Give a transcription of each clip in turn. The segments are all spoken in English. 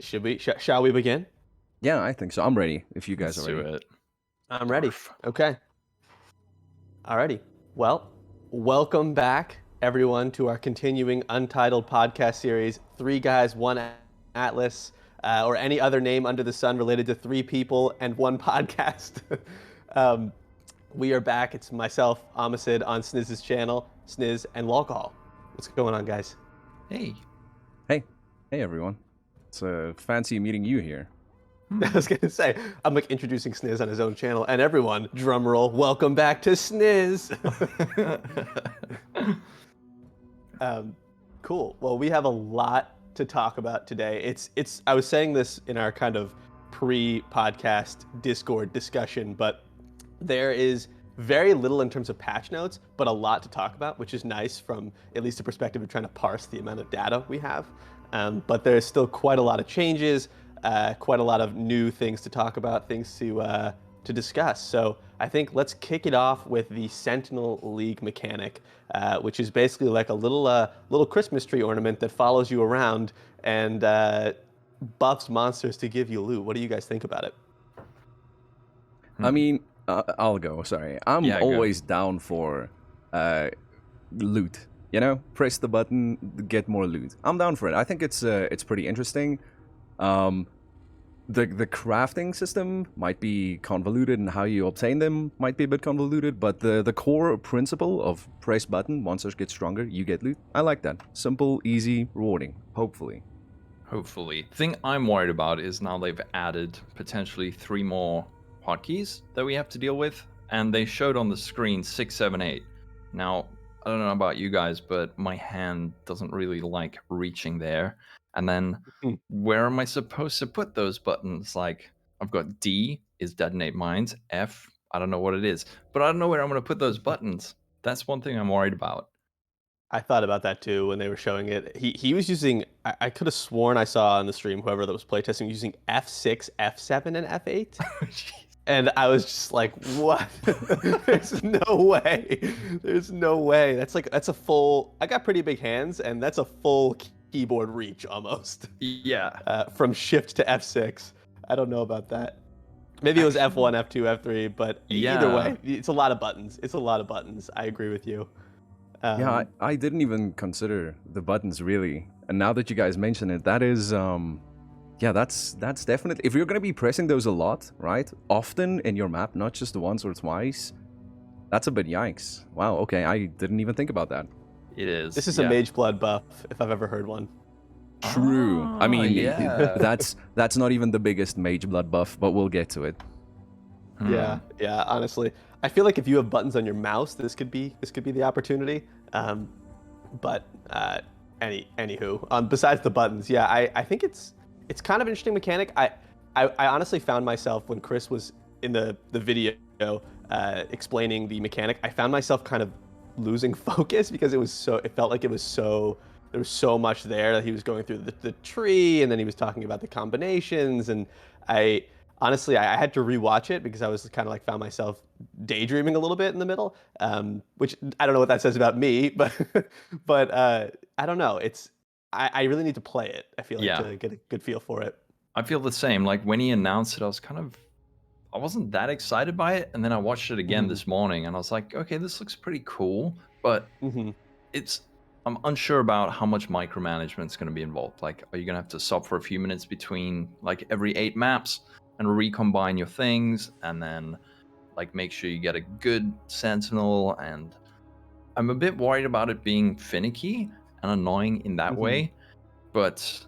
Shall we begin? Yeah, I think so. I'm ready if you guys Let's are do ready. it. I'm ready. Barf. Okay. Alrighty. Well, welcome back, everyone, to our continuing Untitled podcast series, Three Guys, One Atlas, or any other name under the sun related to three people and one podcast. um, we are back. It's myself, Amasid, on Snizz's channel, Snizz and Lolcall. What's going on, guys? Hey. Hey everyone. It's fancy meeting you here. I was gonna say, I'm like introducing Snizz on his own channel, and everyone, drum roll, welcome back to Snizz. Cool. Well, we have a lot to talk about today. It's. I was saying this in our kind of pre-podcast Discord discussion, but there is very little in terms of patch notes, but a lot to talk about, which is nice from at least the perspective of trying to parse the amount of data we have. But there's still quite a lot of changes, quite a lot of new things to talk about, things to discuss. So I think let's kick it off with the Sentinel League mechanic, which is basically like a little Christmas tree ornament that follows you around and buffs monsters to give you loot. What do you guys think about it? I mean, I'll go. Sorry, I'm Yeah, go. always down for loot. You know, press the button, get more loot. I'm down for it. I think it's pretty interesting. The crafting system might be convoluted, and how you obtain them might be a bit convoluted. But the core principle of press button, monsters get stronger, you get loot. I like that. Simple, easy, rewarding. Hopefully. Hopefully. The thing I'm worried about is now they've added potentially 3 more hotkeys that we have to deal with, and they showed on the screen 6, 7, 8. Now, I don't know about you guys, but my hand doesn't really like reaching there. And then where am I supposed to put those buttons? Like, I've got D is detonate mines, F, I don't know what it is, but I don't know where I'm going to put those buttons. That's one thing I'm worried about. I thought about that too when they were showing it. He was using, I could have sworn I saw on the stream, whoever that was playtesting, using F6, F7, and F8. And I was just like, what? There's no way. There's no way. That's a full, I got pretty big hands, and that's a full keyboard reach almost. Yeah. From shift to F6. I don't know about that. Maybe it was F1, F2, F3, but either way, it's a lot of buttons. It's a lot of buttons. I agree with you. Yeah, I didn't even consider the buttons really, and now that you guys mention it, that is, yeah, that's definitely, if you're gonna be pressing those a lot, right, often in your map, not just once or twice, that's a bit yikes. Wow, okay, I didn't even think about that. It is. This is a Mage Blood buff, if I've ever heard one. True. I mean, yeah. that's not even the biggest Mage Blood buff, but we'll get to it. Yeah, honestly, I feel like if you have buttons on your mouse, this could be the opportunity. But anywho, besides the buttons, yeah, I think it's kind of an interesting mechanic. I honestly found myself when Chris was in the video explaining the mechanic, I found myself kind of losing focus because it felt like there was so much there that he was going through the tree, and then he was talking about the combinations, and honestly, I had to rewatch it because I was kind of like found myself daydreaming a little bit in the middle, which I don't know what that says about me, but I don't know. I really need to play it. I feel like to get a good feel for it. I feel the same. Like when he announced it, I wasn't that excited by it, and then I watched it again this morning, and I was like, okay, this looks pretty cool, but I'm unsure about how much micromanagement is going to be involved. Like, are you going to have to stop for a few minutes between like every 8 maps and recombine your things, and then like make sure you get a good Sentinel? And I'm a bit worried about it being finicky and annoying in that way. But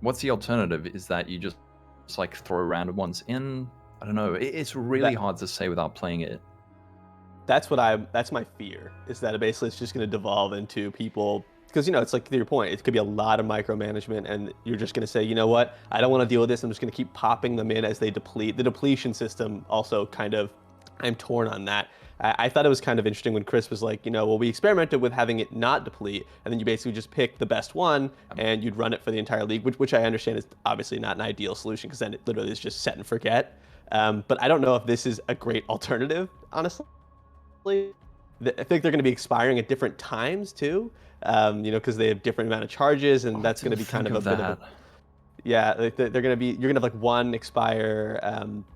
what's the alternative? Is that you just like throw random ones in? I don't know. It's really hard to say without playing it. That's my fear, is that basically it's just going to devolve into people, because it's like, to your point, it could be a lot of micromanagement, and you're just going to say, you know what, I don't want to deal with this, I'm just going to keep popping them in as they deplete. The depletion system also kind of, I'm torn on that. I thought it was kind of interesting when Chris was like, well, we experimented with having it not deplete, and then you basically just pick the best one and you'd run it for the entire league, which I understand is obviously not an ideal solution, because then it literally is just set and forget. But I don't know if this is a great alternative, honestly. I think they're going to be expiring at different times too, because they have different amount of charges, and that's going to be kind of a bit of a... Yeah, like they're gonna be. You're gonna have like one expire.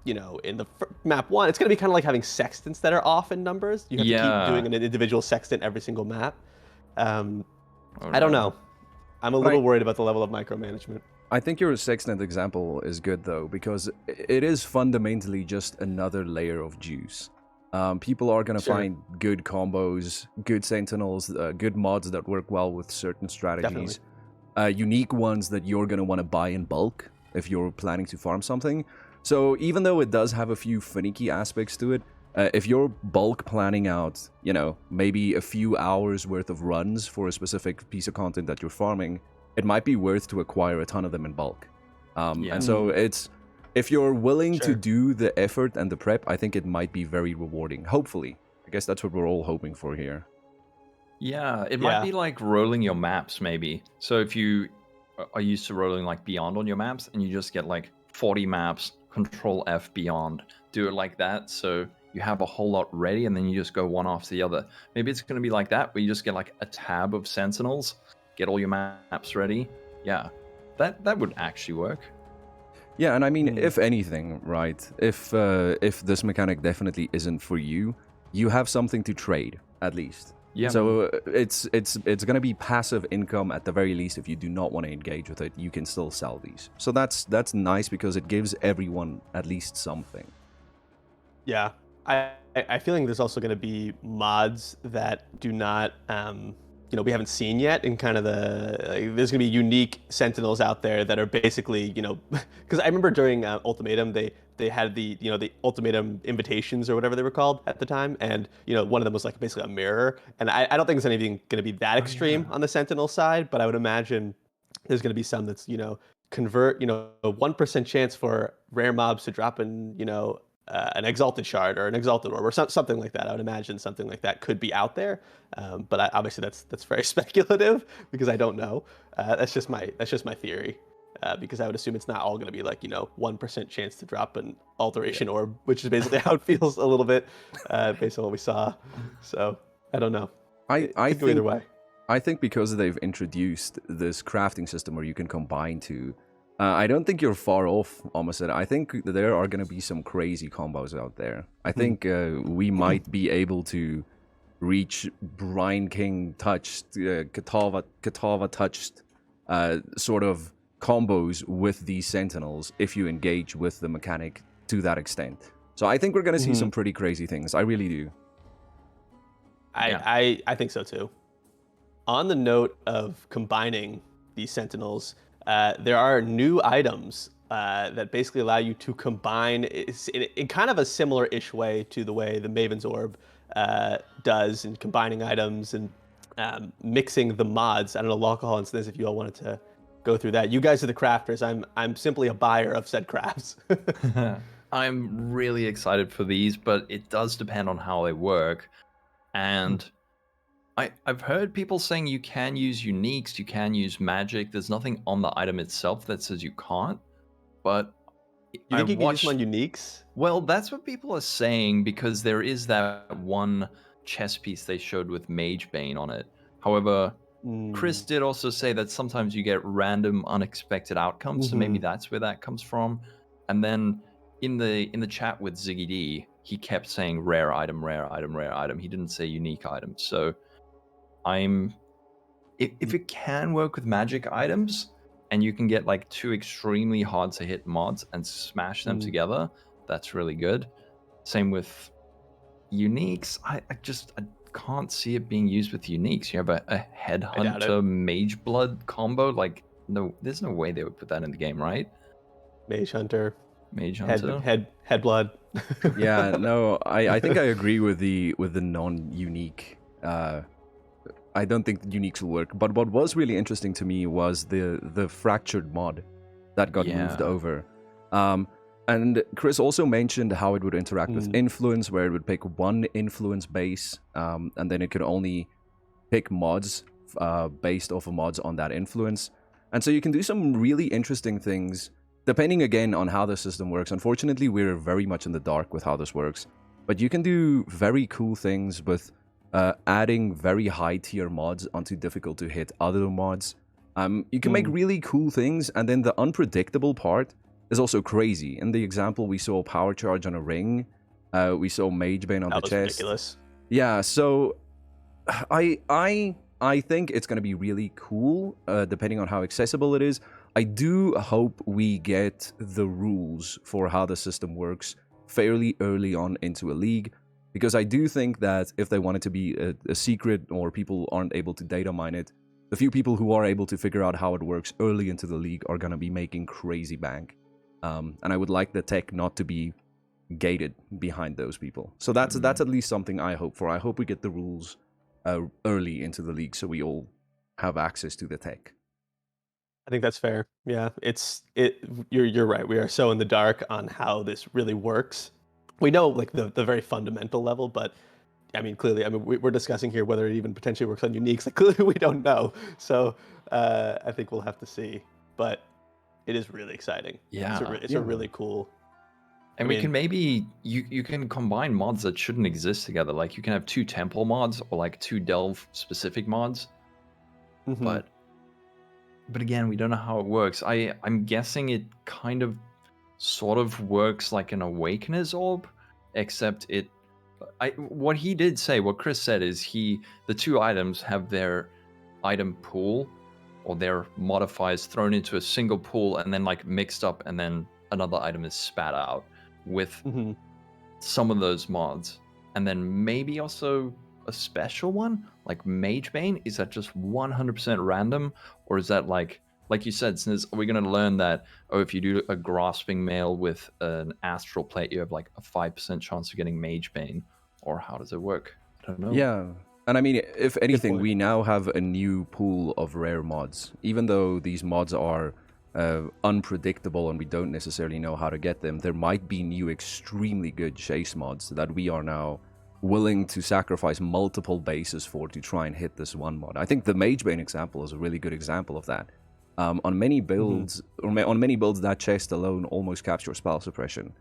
You know, in the map one, it's gonna be kind of like having sextants that are off in numbers. You have to keep Yeah. doing an individual sextant every single map. Um, Oh, I don't no. know. I'm a Right. little worried about the level of micromanagement. I think your sextant example is good though, because it is fundamentally just another layer of juice. People are going to Sure. find good combos, good sentinels, good mods that work well with certain strategies, unique ones that you're going to want to buy in bulk if you're planning to farm something. So even though it does have a few finicky aspects to it, if you're bulk planning out, you know, maybe a few hours worth of runs for a specific piece of content that you're farming, it might be worth to acquire a ton of them in bulk. Yeah. And so it's, if you're willing Sure. to do the effort and the prep, I think it might be very rewarding. Hopefully. I guess that's what we're all hoping for here. Yeah, it might Yeah. be like rolling your maps, maybe. So if you are used to rolling like Beyond on your maps, and you just get like 40 maps, Control F Beyond, do it like that. So you have a whole lot ready, and then you just go one after the other. Maybe it's going to be like that, where you just get like a tab of Sentinels, get all your maps ready. Yeah, that would actually work. Yeah, and I mean, if anything, right, if this mechanic definitely isn't for you, you have something to trade, at least. Yeah. So it's going to be passive income at the very least. If you do not want to engage with it, you can still sell these. So that's nice because it gives everyone at least something. Yeah, I feel like there's also going to be mods that do not, you know, we haven't seen yet. In kind of the there's going to be unique Sentinels out there that are basically, you know, because I remember during Ultimatum they had the, you know, the Ultimatum invitations or whatever they were called at the time, and you know, one of them was like basically a mirror. And I don't think it's anything going to be that extreme on the Sentinel side, but I would imagine there's going to be some that's, you know, convert, you know, a 1% chance for rare mobs to drop in, you know, an exalted shard or an exalted orb or something like that. I would imagine something like that could be out there, but obviously that's very speculative because I don't know. That's just my theory, because I would assume it's not all going to be like, you know, 1% chance to drop an alteration orb, which is basically how it feels a little bit based on what we saw. So I don't know. I It could go either way. I think because they've introduced this crafting system where you can combine two, I don't think you're far off, almost. I think there are going to be some crazy combos out there. I think we might be able to reach Brine King touched, Katava touched sort of combos with these Sentinels if you engage with the mechanic to that extent. So I think we're going to see some pretty crazy things. I really do. I think so too. On the note of combining these Sentinels, there are new items that basically allow you to combine in kind of a similar-ish way to the way the Maven's Orb does in combining items and mixing the mods. I don't know, Alcohol and this, if you all wanted to go through that. You guys are the crafters. I'm simply a buyer of said crafts. I'm really excited for these, but it does depend on how they work. And I've heard people saying you can use uniques, you can use magic. There's nothing on the item itself that says you can't. But You think you can use them on uniques? Well, that's what people are saying, because there is that one chess piece they showed with Mage Bane on it. However, Chris did also say that sometimes you get random, unexpected outcomes, so maybe that's where that comes from. And then in the chat with Ziggy D, he kept saying rare item, rare item, rare item. He didn't say unique item. So if it can work with magic items, and you can get like two extremely hard to hit mods and smash them together, that's really good. Same with uniques. I can't see it being used with uniques. You have a headhunter mage blood combo. Like, no, there's no way they would put that in the game, right? Mage Hunter. Head blood. Yeah, no, I think I agree with the non-unique. I don't think the uniques will work. But what was really interesting to me was the fractured mod that got moved over. And Chris also mentioned how it would interact with influence, where it would pick one influence base, and then it could only pick mods based off of mods on that influence. And so you can do some really interesting things, depending again on how the system works. Unfortunately, we're very much in the dark with how this works. But you can do very cool things with adding very high tier mods onto difficult to hit other mods. You can make really cool things, and then the unpredictable part is also crazy. In the example, we saw Power Charge on a ring. We saw Mage Bane on the chest. That was ridiculous. Yeah, so I think it's going to be really cool, depending on how accessible it is. I do hope we get the rules for how the system works fairly early on into a league, because I do think that if they want it to be a secret or people aren't able to data mine it, the few people who are able to figure out how it works early into the league are going to be making crazy bank. And I would like the tech not to be gated behind those people. So that's at least something I hope for. I hope we get the rules early into the league so we all have access to the tech. I think that's fair. Yeah, you're right. We are so in the dark on how this really works. We know like the very fundamental level, but I mean, clearly, we're discussing here whether it even potentially works on uniques. Like, clearly, we don't know. So I think we'll have to see. But it is really exciting. Yeah, it's a really cool. And we can maybe you can combine mods that shouldn't exist together. Like you can have 2 temple mods or like 2 delve specific mods. Mm-hmm. But again, we don't know how it works. I'm guessing it kind of sort of works like an Awakener's Orb, except what he did say, what Chris said is the 2 items have their item pool or their modifiers thrown into a single pool and then like mixed up, and then another item is spat out with some of those mods. And then maybe also a special one like Mage Bane. Is that just 100% random, or is that like you said, Sniz, are we going to learn that, if you do a Grasping Mail with an Astral Plate, you have like a 5% chance of getting Mage Bane? Or how does it work? I don't know. Yeah, and I mean, if anything, we now have a new pool of rare mods. Even though these mods are unpredictable and we don't necessarily know how to get them, there might be new extremely good chase mods that we are now willing to sacrifice multiple bases for to try and hit this one mod. I think the Mage Bane example is a really good example of that. On many builds, on many builds, that chest alone almost caps your spell suppression.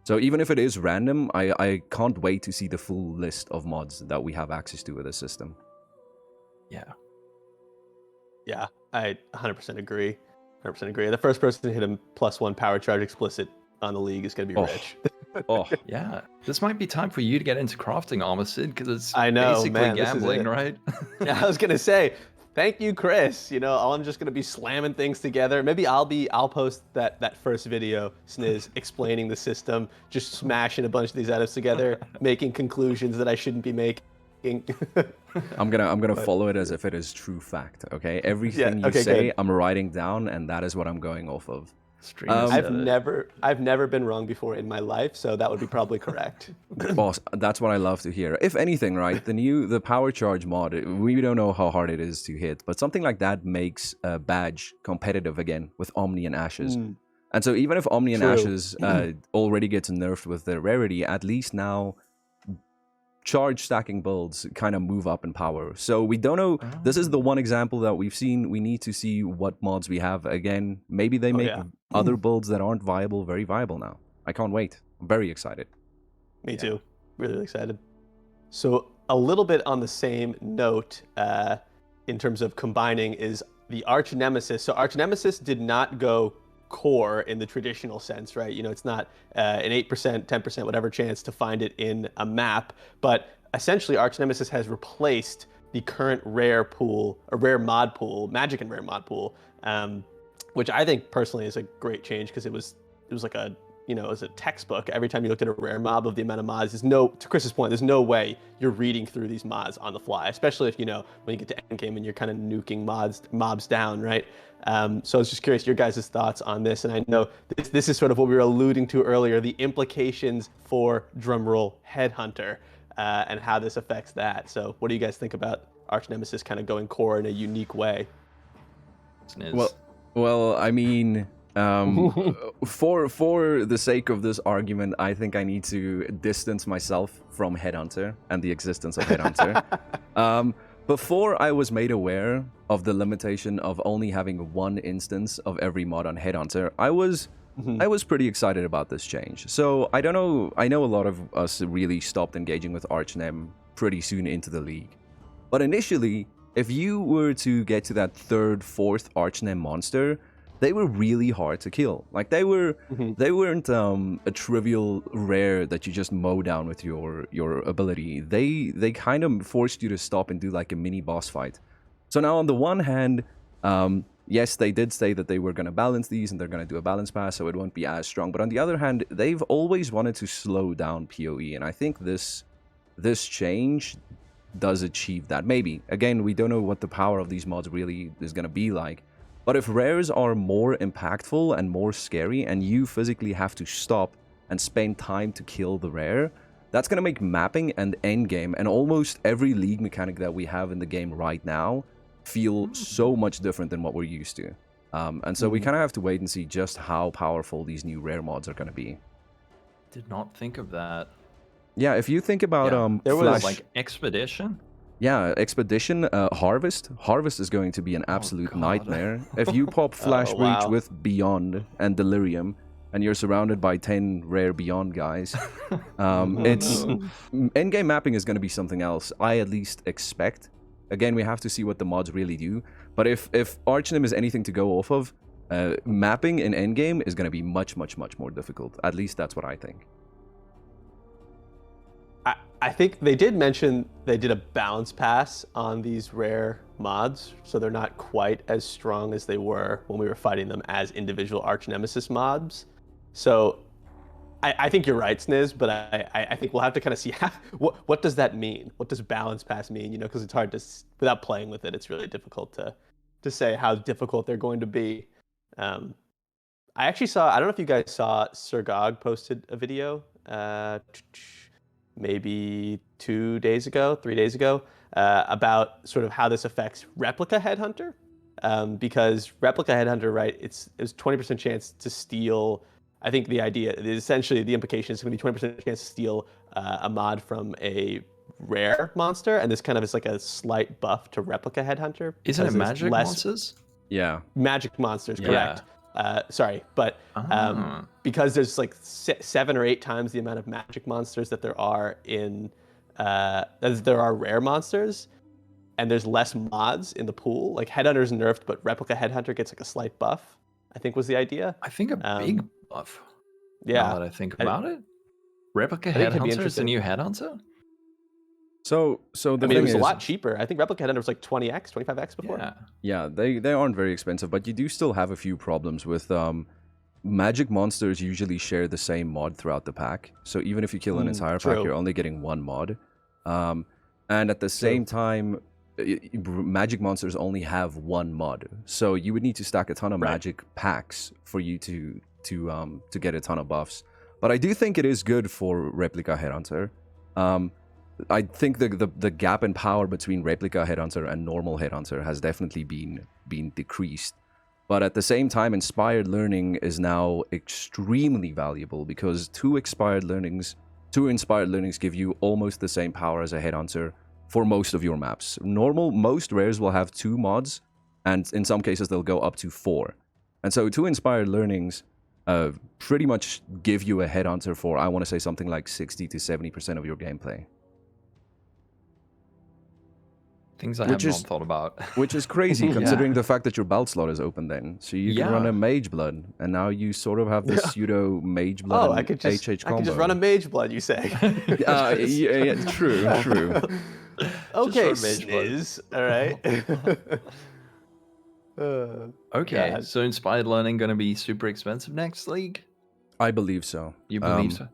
So even if it is random, I can't wait to see the full list of mods that we have access to with this system. Yeah, I 100% agree. 100% agree. The first person to hit him +1 power charge explicit on the league is going to be rich. Yeah. This might be time for you to get into crafting armor, Sid, because it's basically gambling, right? Yeah, I was going to say, thank you, Chris. I'm just going to be slamming things together. Maybe I'll post that first video, Sniz, explaining the system, just smashing a bunch of these items together, making conclusions that I shouldn't be making. I'm gonna follow it as if it is true fact. Okay, everything you say, good. I'm writing down, and that is what I'm going off of. I've never been wrong before in my life, so that would be probably correct. Boss, that's what I love to hear. If anything, right, the power charge mod, we don't know how hard it is to hit, but something like that makes a badge competitive again with Omni and Ashes. And so even if Omni and Ashes already gets nerfed with their rarity, at least now charge stacking builds kind of move up in power. So we don't know. This is the one example that we've seen. We need to see what mods we have. Again, maybe they make other builds that aren't viable very viable now. I can't wait. I'm very excited. Me too. Really excited. So a little bit on the same note in terms of combining is the Archnemesis. So Archnemesis did not go core in the traditional sense, right? It's not an 8%, 10%, whatever chance to find it in a map, but essentially Archnemesis has replaced the current rare pool, a rare mod pool, magic and rare mod pool, which I think personally is a great change because it was like a, it was a textbook. Every time you looked at a rare mob of the amount of mods, to Chris's point, there's no way you're reading through these mods on the fly, especially if, when you get to endgame and you're kind of nuking mobs down, right? So I was just curious your guys' thoughts on this. And I know this is sort of what we were alluding to earlier, the implications for drumroll Headhunter and how this affects that. So what do you guys think about Archnemesis kind of going core in a unique way? Well, I mean, for the sake of this argument, I think I need to distance myself from Headhunter and the existence of Headhunter. Before I was made aware of the limitation of only having one instance of every mod on Headhunter, I was pretty excited about this change. So I don't know. I know a lot of us really stopped engaging with Archnem pretty soon into the league, but initially If you were to get to that 3rd, 4th Archnem monster, they were really hard to kill. Like they weren't a trivial rare that you just mow down with your ability. They kind of forced you to stop and do like a mini boss fight. So now on the one hand, yes, they did say that they were going to balance these and they're going to do a balance pass, so it won't be as strong. But on the other hand, they've always wanted to slow down PoE, and I think this change does achieve that. Maybe. Again, we don't know what the power of these mods really is going to be like. But if rares are more impactful and more scary, and you physically have to stop and spend time to kill the rare, that's going to make mapping and endgame and almost every league mechanic that we have in the game right now feel so much different than what we're used to. And so we kind of have to wait and see just how powerful these new rare mods are going to be. Did not think of that. Yeah, if you think about there Flash, was like Expedition. Yeah, Expedition, Harvest. Harvest is going to be an absolute nightmare. If you pop Flash Breach with Beyond and Delirium, and you're surrounded by 10 rare Beyond guys, endgame mapping is going to be something else. I at least expect. Again, we have to see what the mods really do. But if Archnem is anything to go off of, mapping in endgame is going to be much, much, much more difficult. At least that's what I think. I think they did mention they did a balance pass on these rare mods, so they're not quite as strong as they were when we were fighting them as individual Archnemesis mods. So I think you're right, Sniz, but I think we'll have to kind of see what does that mean? What does balance pass mean? You know, because it's hard to, without playing with it, it's really difficult to say how difficult they're going to be. I actually saw, I don't know if you guys saw, Sir Gog posted a video maybe 3 days ago, about sort of how this affects Replica Headhunter. Because Replica Headhunter, right, it's 20% chance to steal. I think the idea is essentially the implication is going to be 20% chance to steal a mod from a rare monster, and this kind of is like a slight buff to Replica Headhunter. Isn't it magic monsters? Yeah. Magic monsters, correct. Sorry, but because there's like 7 or 8 times the amount of magic monsters that there are in as there are rare monsters, and there's less mods in the pool. Like Headhunter's nerfed, but Replica Headhunter gets like a slight buff, I think was the idea. I think a big buff. Yeah. Now that I think about it, Replica Headhunter is the new Headhunter. So the it thing was is, a lot cheaper. I think Replica Headhunter was like 20x, 25x before. Yeah, they aren't very expensive, but you do still have a few problems with magic monsters usually share the same mod throughout the pack. So even if you kill an entire pack, you're only getting 1 mod. And at the same time, magic monsters only have 1 mod. So you would need to stack a ton of magic packs for you to get a ton of buffs. But I do think it is good for Replica Headhunter. I think the gap in power between Replica Headhunter and normal Headhunter has definitely been decreased. But at the same time, Inspired Learning is now extremely valuable because 2 Inspired Learnings give you almost the same power as a Headhunter for most of your maps. Most rares will have 2 mods, and in some cases they'll go up to 4. And so 2 Inspired Learnings pretty much give you a Headhunter for, I want to say, something like 60 to 70% of your gameplay. Things I have not thought about. Which is crazy, considering the fact that your belt slot is open then. So you can run a Mage Blood, and now you sort of have this pseudo Mage Blood and HH combo. I could just run a Mage Blood, you say? True. Okay, Sniz. All right. Okay, so Inspired Learning going to be super expensive next league? I believe so. You believe so?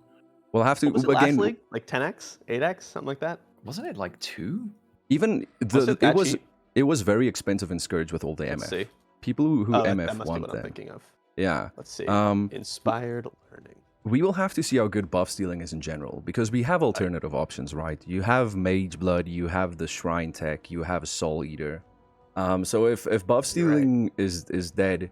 We'll have to, what was it last league? Like 10x? 8x? Something like that? Wasn't it like 2? Even it was very expensive in Scourge with all the MF. See. People who MF that must want be what them. I'm thinking of. Yeah. Let's see. Inspired Learning. We will have to see how good buff stealing is in general, because we have alternative options, right? You have Mage Blood, you have the Shrine Tech, you have Soul Eater. So if buff stealing is dead,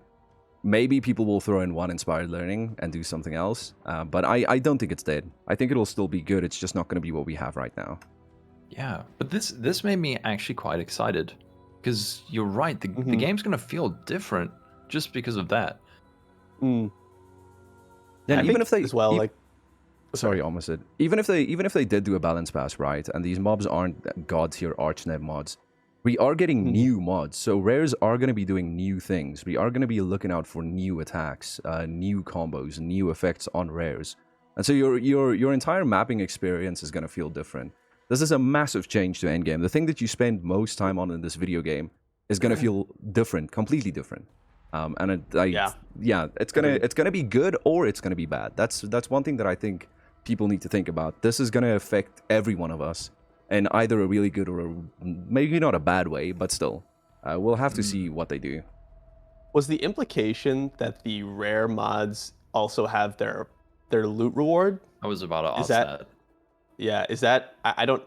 maybe people will throw in 1 Inspired Learning and do something else. But I don't think it's dead. I think it'll still be good. It's just not going to be what we have right now. Yeah, but this made me actually quite excited, because you're right, the game's going to feel different just because of that. Yeah, even if they as well, sorry, almost said. Even if they did do a balance pass, right, and these mobs aren't god tier Archnev mods, we are getting Mhm. new mods. So rares are going to be doing new things. We are going to be looking out for new attacks, new combos, new effects on rares. And so your entire mapping experience is going to feel different. This is a massive change to endgame. The thing that you spend most time on in this video game is going to feel different, completely different. And Yeah, it's agreed. gonna be good or it's gonna be bad. That's one thing that I think people need to think about. This is gonna affect every one of us in either a really good or maybe not a bad way, but still, we'll have to see what they do. Was the implication that the rare mods also have their loot reward? I was about to Is ask that that. yeah? Is that I don't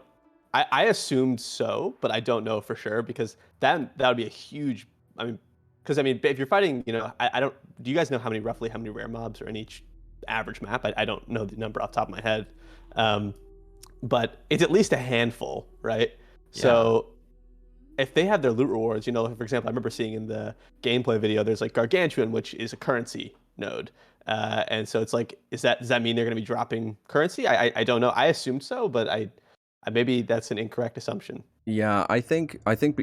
I assumed so, but I don't know for sure because that would be a huge. I mean, because I mean, if you're fighting, I don't. Do you guys know roughly how many rare mobs are in each average map? I don't know the number off the top of my head, um, but it's at least a handful, right? Yeah. So if they have their loot rewards, for example, I remember seeing in the gameplay video, there's like Gargantuan, which is a currency node. And so it's like, does that mean they're going to be dropping currency? I don't know. I assumed so, but maybe that's an incorrect assumption. Yeah, I think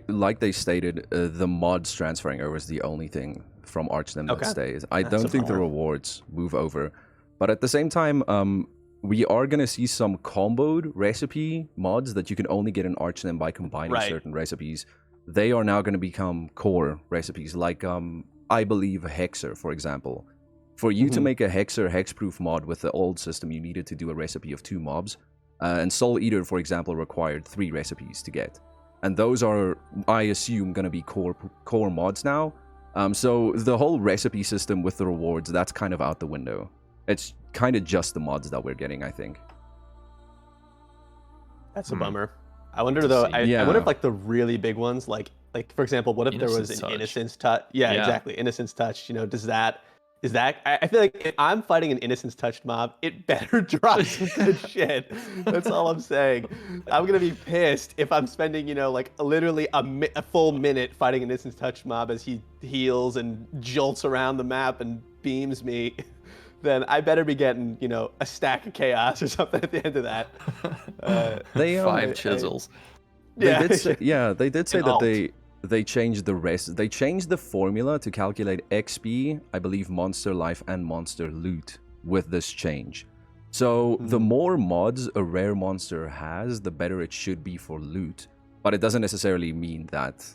like they stated, the mods transferring over is the only thing from Archnemesis that Okay. stays. I That's a don't think the bummer. rewards move over, but at the same time, we are gonna see some comboed recipe mods that you can only get in Archnem by combining Right. certain recipes. They are now gonna become core recipes, like I believe Hexer, for example. For you to Mhm. make a Hexer hexproof mod with the old system, you needed to do a recipe of 2 mobs. And Soul Eater, for example, required 3 recipes to get. And those are, I assume, going to be core mods now. So the whole recipe system with the rewards, that's kind of out the window. It's kind of just the mods that we're getting, I think. That's a Hmm. bummer. I wonder To though. see. I Yeah. wonder if like the really big ones, like for example, what if there was Innocence an Touch. Innocence Touch? Yeah, Yeah. exactly. Innocence Touch. Does that? Is that? I feel like if I'm fighting an Innocence Touched mob, it better drop some good shit. That's all I'm saying. I'm gonna be pissed if I'm spending, like literally a full minute fighting an Innocence Touched mob as he heals and jolts around the map and beams me. Then I better be getting, a stack of chaos or something at the end of that. They 5 chisels. They Yeah. did say, yeah, they did say An that alt. they changed the rest. They changed the formula to calculate XP, I believe, monster life and monster loot with this change. So the more mods a rare monster has, the better it should be for loot. But it doesn't necessarily mean that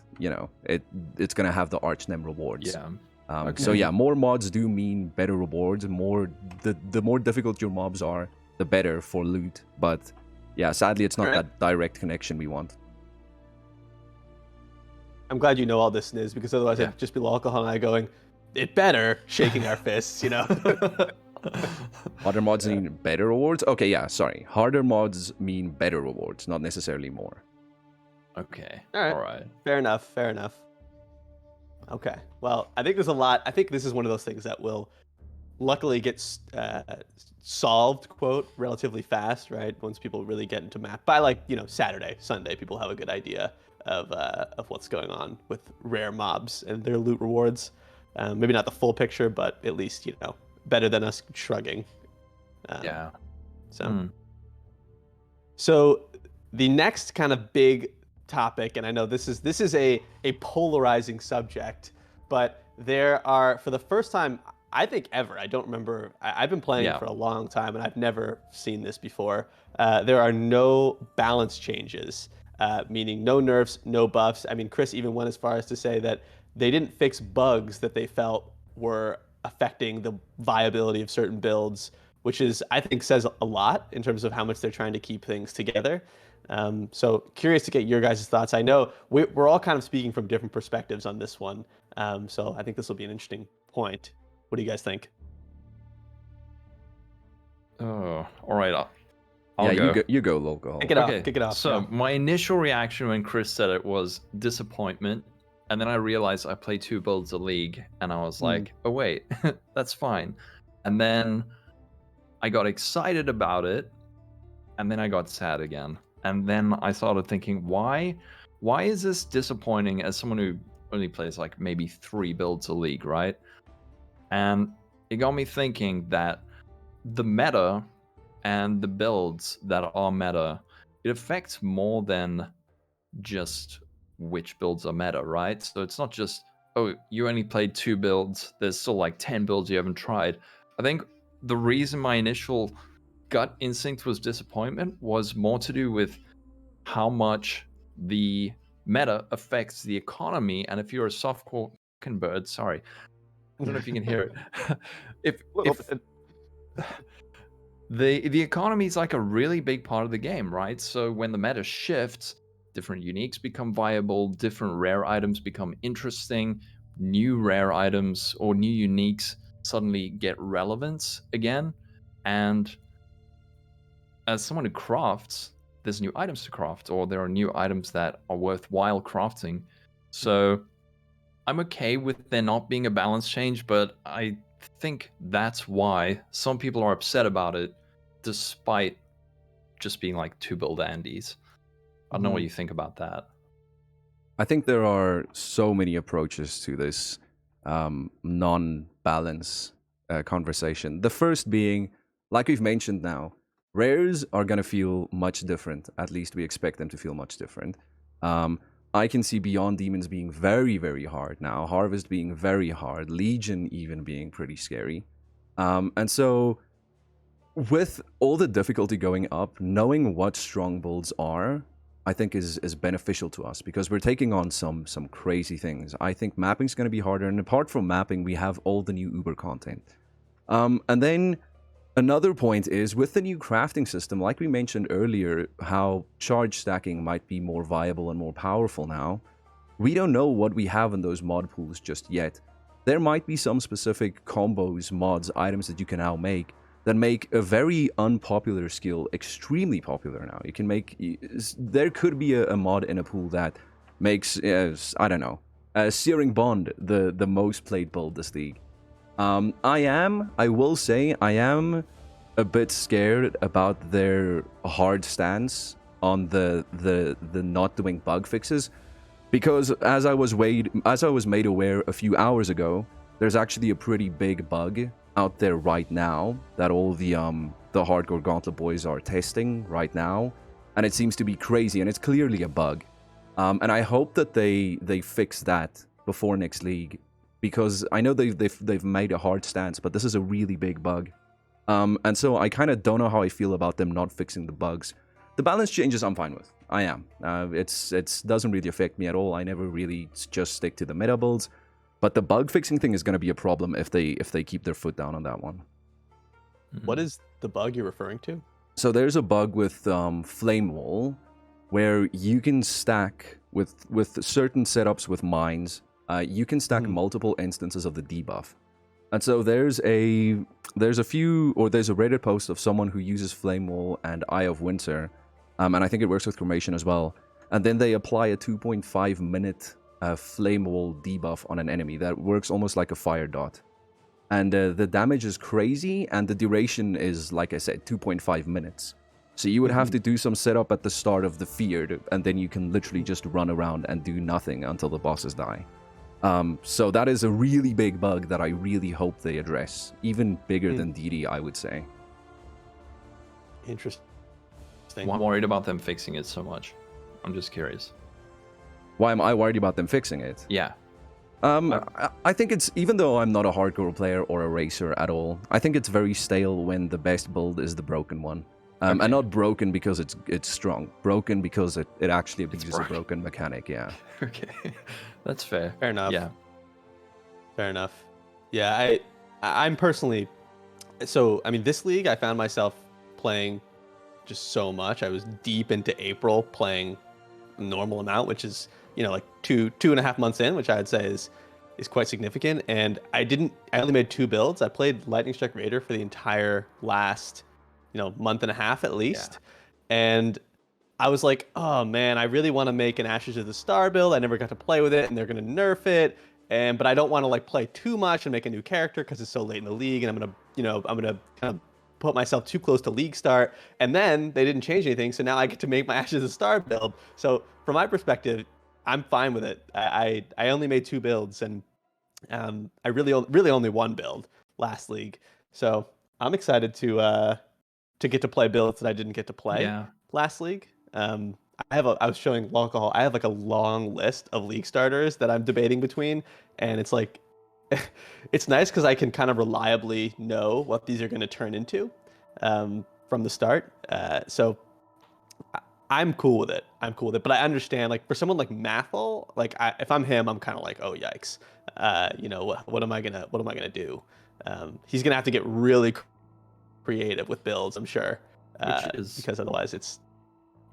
it's gonna have the Archnem rewards. Yeah. So Okay. yeah, more mods do mean better rewards. The more difficult your mobs are, the better for loot. But yeah, sadly, it's not Alright. that direct connection we want. I'm glad you know all this, Niz, because otherwise Yeah. I'd just be alcohol and I going, it better, shaking our fists, Harder mods mean better rewards? Okay, yeah, sorry. Harder mods mean better rewards, not necessarily more. Okay. All right. Fair enough. Okay. Well, I think there's a lot. I think this is one of those things that will luckily get solved, quote, relatively fast, right? Once people really get into map by Saturday, Sunday, people have a good idea of what's going on with rare mobs and their loot rewards. Maybe not the full picture, but at least better than us shrugging. Yeah. So, so the next kind of big topic, and I know this is a polarizing subject, but there are, for the first time I think ever, I don't remember, I've been playing for a long time and I've never seen this before. There are no balance changes, meaning no nerfs, no buffs. I mean, Chris even went as far as to say that they didn't fix bugs that they felt were affecting the viability of certain builds, which I think says a lot in terms of how much they're trying to keep things together. So curious to get your guys' thoughts. I know we're all kind of speaking from different perspectives on this one. So I think this will be an interesting point. What do you guys think? Oh, all right. I'll Yeah, go. you go, local. Kick it off. So Yeah. my initial reaction when Chris said it was disappointment, and then I realized I play 2 builds a league, and I was like, oh wait, that's fine. And then I got excited about it, and then I got sad again. And then I started thinking, why is this disappointing as someone who only plays like maybe 3 builds a league, right? And it got me thinking that the meta and the builds that are meta, it affects more than just which builds are meta, right? So it's not just, oh, you only played 2 builds, there's still like 10 builds you haven't tried. I think the reason my initial gut instinct was disappointment was more to do with how much the meta affects the economy. And if you're a softcore bird, sorry, I don't know if you can hear it. if the economy is like a really big part of the game, right? So when the meta shifts, different uniques become viable, different rare items become interesting, new rare items or new uniques suddenly get relevance again. And as someone who crafts, there's new items to craft, or there are new items that are worthwhile crafting. So I'm okay with there not being a balance change, but I think that's why some people are upset about it, despite just being like 2 build Andes. I don't know what you think about that. I think there are so many approaches to this non-balance conversation. The first being, like we've mentioned now, rares are going to feel much different. At least we expect them to feel much different. I can see Beyond Demons being very, very hard now. Harvest being very hard. Legion even being pretty scary. And so, with all the difficulty going up, knowing what strong builds are, I think is beneficial to us because we're taking on some crazy things. I think mapping's going to be harder, and apart from mapping, we have all the new Uber content. And then another point is with the new crafting system, like we mentioned earlier, how charge stacking might be more viable and more powerful now. We don't know what we have in those mod pools just yet. There might be some specific combos, mods, items that you can now make that make a very unpopular skill extremely popular now. You can make... There could be a mod in a pool that makes, I don't know, Searing Bond the most played build this league. I will say, I am a bit scared about their hard stance on the not doing bug fixes, because as I was made aware a few hours ago, there's actually a pretty big bug out there right now that all the hardcore Gauntlet boys are testing right now, and it seems to be crazy, and it's clearly a bug. And I hope that they fix that before next league, because I know they've made a hard stance, but this is a really big bug. And so I kind of don't know how I feel about them not fixing the bugs. The balance changes I'm fine with. I am. It doesn't really affect me at all. I never really just stick to the meta builds. But the bug fixing thing is going to be a problem if they keep their foot down on that one. What is the bug you're referring to? So there's a bug with Flame Wall, where you can stack with certain setups with mines. You can stack multiple instances of the debuff, and so there's a Reddit post of someone who uses Flame Wall and Eye of Winter, and I think it works with Cremation as well. And then they apply a 2.5 minute Flame Wall debuff on an enemy that works almost like a fire dot. And the damage is crazy, and the duration is, like I said, 2.5 minutes. So you would have to do some setup at the start of the Feared, and then you can literally just run around and do nothing until the bosses die. So that is a really big bug that I really hope they address. Even bigger than DD, I would say. Interesting. I'm worried about them fixing it so much. I'm just curious. Why am I worried about them fixing it? Yeah. I think it's, even though I'm not a hardcore player or a racer at all, I think it's very stale when the best build is the broken one. And not broken because it's strong. Broken because it actually abuses a broken mechanic, yeah. Okay. That's fair. Fair enough. Yeah. Fair enough. Yeah, I'm personally... So, I mean, this league, I found myself playing just so much. I was deep into April playing a normal amount, which is, like 2.5 months in, which I would say is quite significant. And I only made 2 builds. I played Lightning Strike Raider for the entire last, month and a half at least. Yeah. And I was like, oh man, I really want to make an Ashes of the Star build. I never got to play with it, and they're going to nerf it. But I don't want to play too much and make a new character because it's so late in the league, and I'm gonna kind of put myself too close to league start. And then they didn't change anything, so now I get to make my Ashes of the Star build. So from my perspective, I'm fine with it. I only made 2 builds, and I really only 1 build last league. So I'm excited to get to play builds that I didn't get to play last league. I was showing long haul. I have like a long list of league starters that I'm debating between, and it's like, it's nice because I can kind of reliably know what these are going to turn into, from the start. So I'm cool with it. I'm cool with it. But I understand, like, for someone like Mathel, like, if I'm him, I'm kind of like, oh yikes. What am I gonna do? He's gonna have to get really creative with builds, I'm sure, Which is because otherwise it's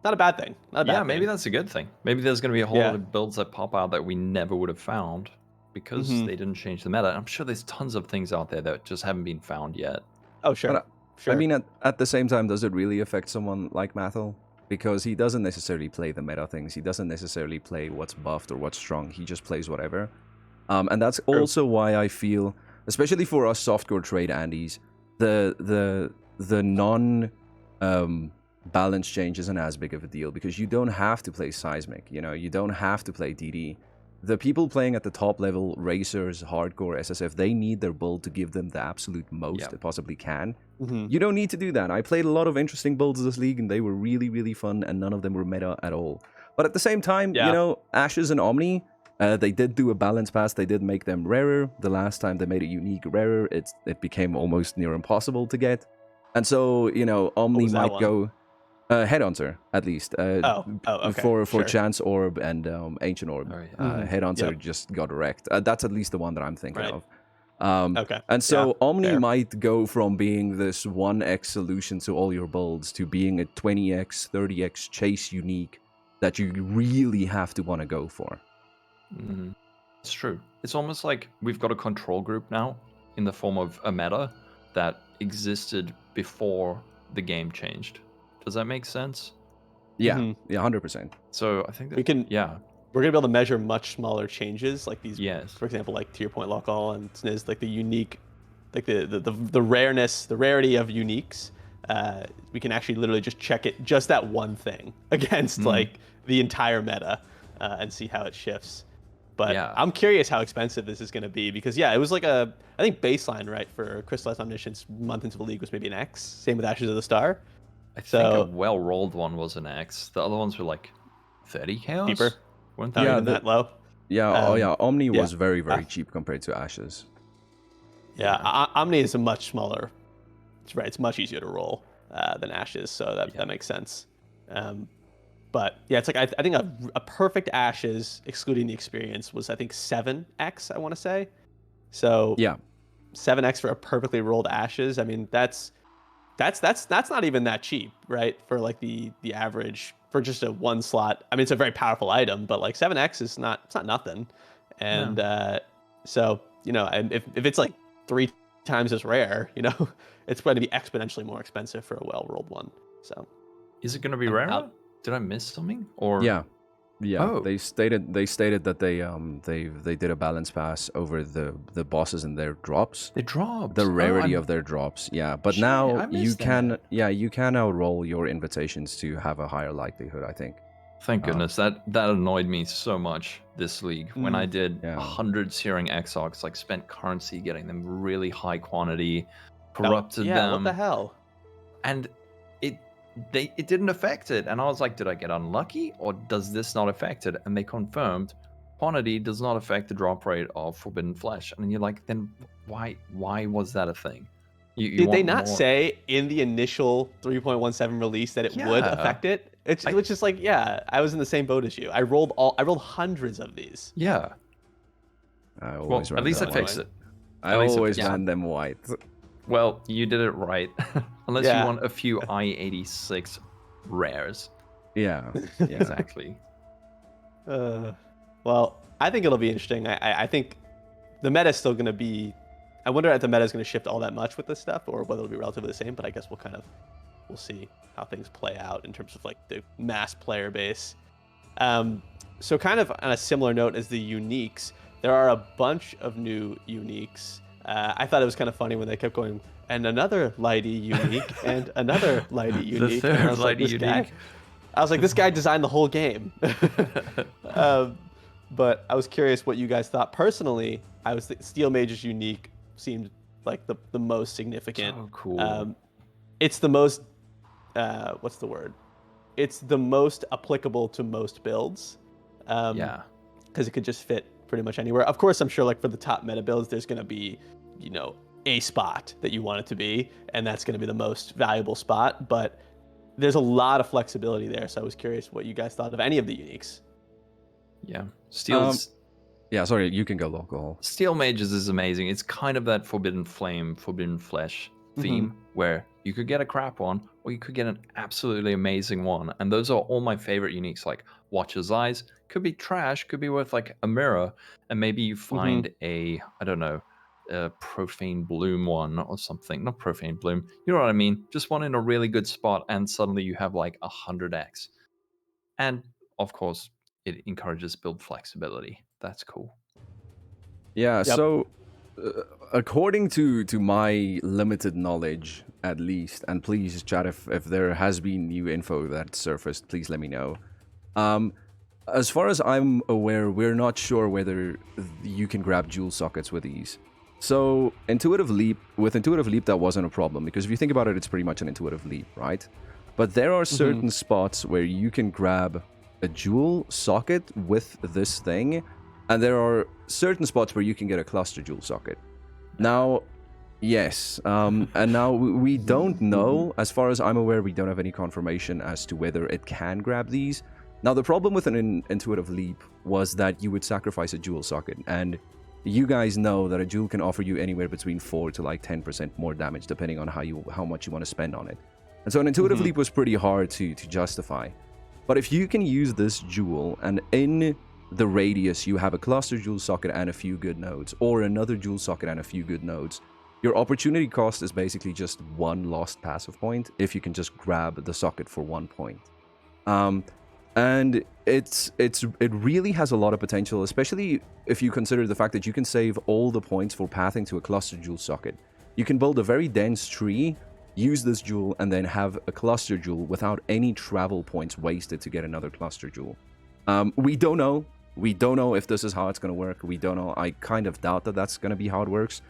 not a bad thing. Not a bad yeah, thing. maybe that's a good thing. Maybe there's going to be a whole Yeah. lot of builds that pop out that we never would have found because Mhm. they didn't change the meta. I'm sure there's tons of things out there that just haven't been found yet. Oh sure, But sure. I mean, at the same time, does it really affect someone like Mathel? Because he doesn't necessarily play the meta things. He doesn't necessarily play what's buffed or what's strong. He just plays whatever. And that's also why I feel, especially for us softcore trade Andes, the non balance change isn't as big of a deal because you don't have to play Seismic. You don't have to play DD. The people playing at the top level, Racers, Hardcore, SSF, they need their build to give them the absolute most it possibly can. Mhm. You don't need to do that. I played a lot of interesting builds this league, and they were really, really fun, and none of them were meta at all. But at the same time, Ashes and Omni, they did do a balance pass. They did make them rarer. The last time they made a unique rarer, it became almost near impossible to get. And so, Omni was that might one? go... Headhunter, at least. Okay. For Sure. Chance Orb and Ancient Orb. Oh, yeah. Headhunter just got wrecked. That's at least the one that I'm thinking Right. of. Okay. And so Yeah, Omni fair. might go from being this 1x solution to all your builds to being a 20x, 30x chase unique that you really have to want to go for. Mm, it's true. It's almost like we've got a control group now in the form of a meta that existed before the game changed. Does that make sense? Yeah, Mhm. yeah, 100%. So I think that We can. yeah. We're gonna be able to measure much smaller changes, like these. Yes. For example, like to your point, lock all and Sniz, like the unique, like the rareness, the rarity of uniques. We can actually literally just check it, just that one thing against like the entire meta, and see how it shifts. But Yeah. I'm curious how expensive this is going to be because it was like I think baseline, right, for Crystallized Omniscience month into the league was maybe an X. Same with Ashes of the Star. I think So a well-rolled one was an X. The other ones were like 30 chaos. cheaper. Weren't Not they? even that low. Yeah, Omni yeah. was very, very cheap compared to Ashes. Yeah, Omni is a much smaller. It's right. It's much easier to roll than Ashes, so that makes sense. But yeah, it's like I think a perfect Ashes, excluding the experience, was I think 7x. I want to say. So Yeah, 7x for a perfectly rolled Ashes. I mean, that's not even that cheap, right? For like the average for just a one slot. I mean, it's a very powerful item, but like 7x is it's not nothing. And so and if it's like 3 times as rare, it's going to be exponentially more expensive for a well-rolled one. So Is it going to be rarer? Did I miss something? Or yeah. Oh. They stated that they did a balance pass over the bosses and their drops. They dropped. The rarity of their drops, yeah. But Shit, I now you missed can that. now roll your invitations to have a higher likelihood, I think. Thank goodness. That annoyed me so much this league. When I did Yeah. 100 Searing Exarchs, like spent currency getting them really high quantity, corrupted them. what the hell? And it didn't affect it. And I was like, did I get unlucky or does this not affect it? And they confirmed quantity does not affect the drop rate of Forbidden Flesh. And you're like, then why was that a thing? Did they not say in the initial 3.17 release that it would affect it? Which is like, I was in the same boat as you. I rolled hundreds of these. Yeah. I always at least I fixed it. I always ran them white. Well, you did it right. Unless you want a few I-86 rares. Yeah. Exactly. Well, I think it'll be interesting. I think the meta is still going to be... I wonder if the meta is going to shift all that much with this stuff or whether it'll be relatively the same, but I guess we'll see how things play out in terms of like the mass player base. So kind of on a similar note as the uniques, there are a bunch of new uniques. I thought it was kind of funny when they kept going, and another Lighty unique, and another Lighty unique. The third Lighty unique. I was like, this guy designed the whole game. But I was curious what you guys thought. Personally, Steel Mage's unique seemed like the most significant. Oh, cool. It's the most, what's the word? it's the most applicable to most builds. Yeah. Because it could just fit pretty much anywhere. Of course, I'm sure like for the top meta builds, there's going to be, a spot that you want it to be, and that's going to be the most valuable spot. But there's a lot of flexibility there. So I was curious what you guys thought of any of the uniques. Yeah. Steel's Yeah, sorry, you can go local. Steel Mages is amazing. It's kind of that Forbidden Flame, Forbidden Flesh theme where you could get a crap one or you could get an absolutely amazing one. And those are all my favorite uniques, like Watcher's Eyes. Could be trash, could be worth like a mirror. And maybe you find a Profane Bloom one or something. Not Profane Bloom. You know what I mean? Just one in a really good spot and suddenly you have like 100x. And of course, it encourages build flexibility. That's cool. Yeah, Yep. so according to my limited knowledge, at least, and please chat if there has been new info that surfaced, please let me know. As far as I'm aware, we're not sure whether you can grab jewel sockets with these. So with Intuitive Leap, that wasn't a problem, because if you think about it, it's pretty much an Intuitive Leap, right? But there are certain spots where you can grab a jewel socket with this thing, and there are certain spots where you can get a cluster jewel socket. Now, yes, and now we don't know, as far as I'm aware, we don't have any confirmation as to whether it can grab these. Now, the problem with an Intuitive Leap was that you would sacrifice a jewel socket, and you guys know that a jewel can offer you anywhere between 4 to like 10% more damage, depending on how much you want to spend on it. And so an Intuitive Leap was pretty hard to justify. But if you can use this jewel, and in the radius you have a cluster jewel socket and a few good nodes, or another jewel socket and a few good nodes, your opportunity cost is basically just one lost passive point if you can just grab the socket for 1 point. And it really has a lot of potential, especially if you consider the fact that you can save all the points for pathing to a cluster jewel socket. You can build a very dense tree, use this jewel, and then have a cluster jewel without any travel points wasted to get another cluster jewel. We don't know. We don't know if this is how it's going to work. We don't know. I kind of doubt that that's going to be how it works.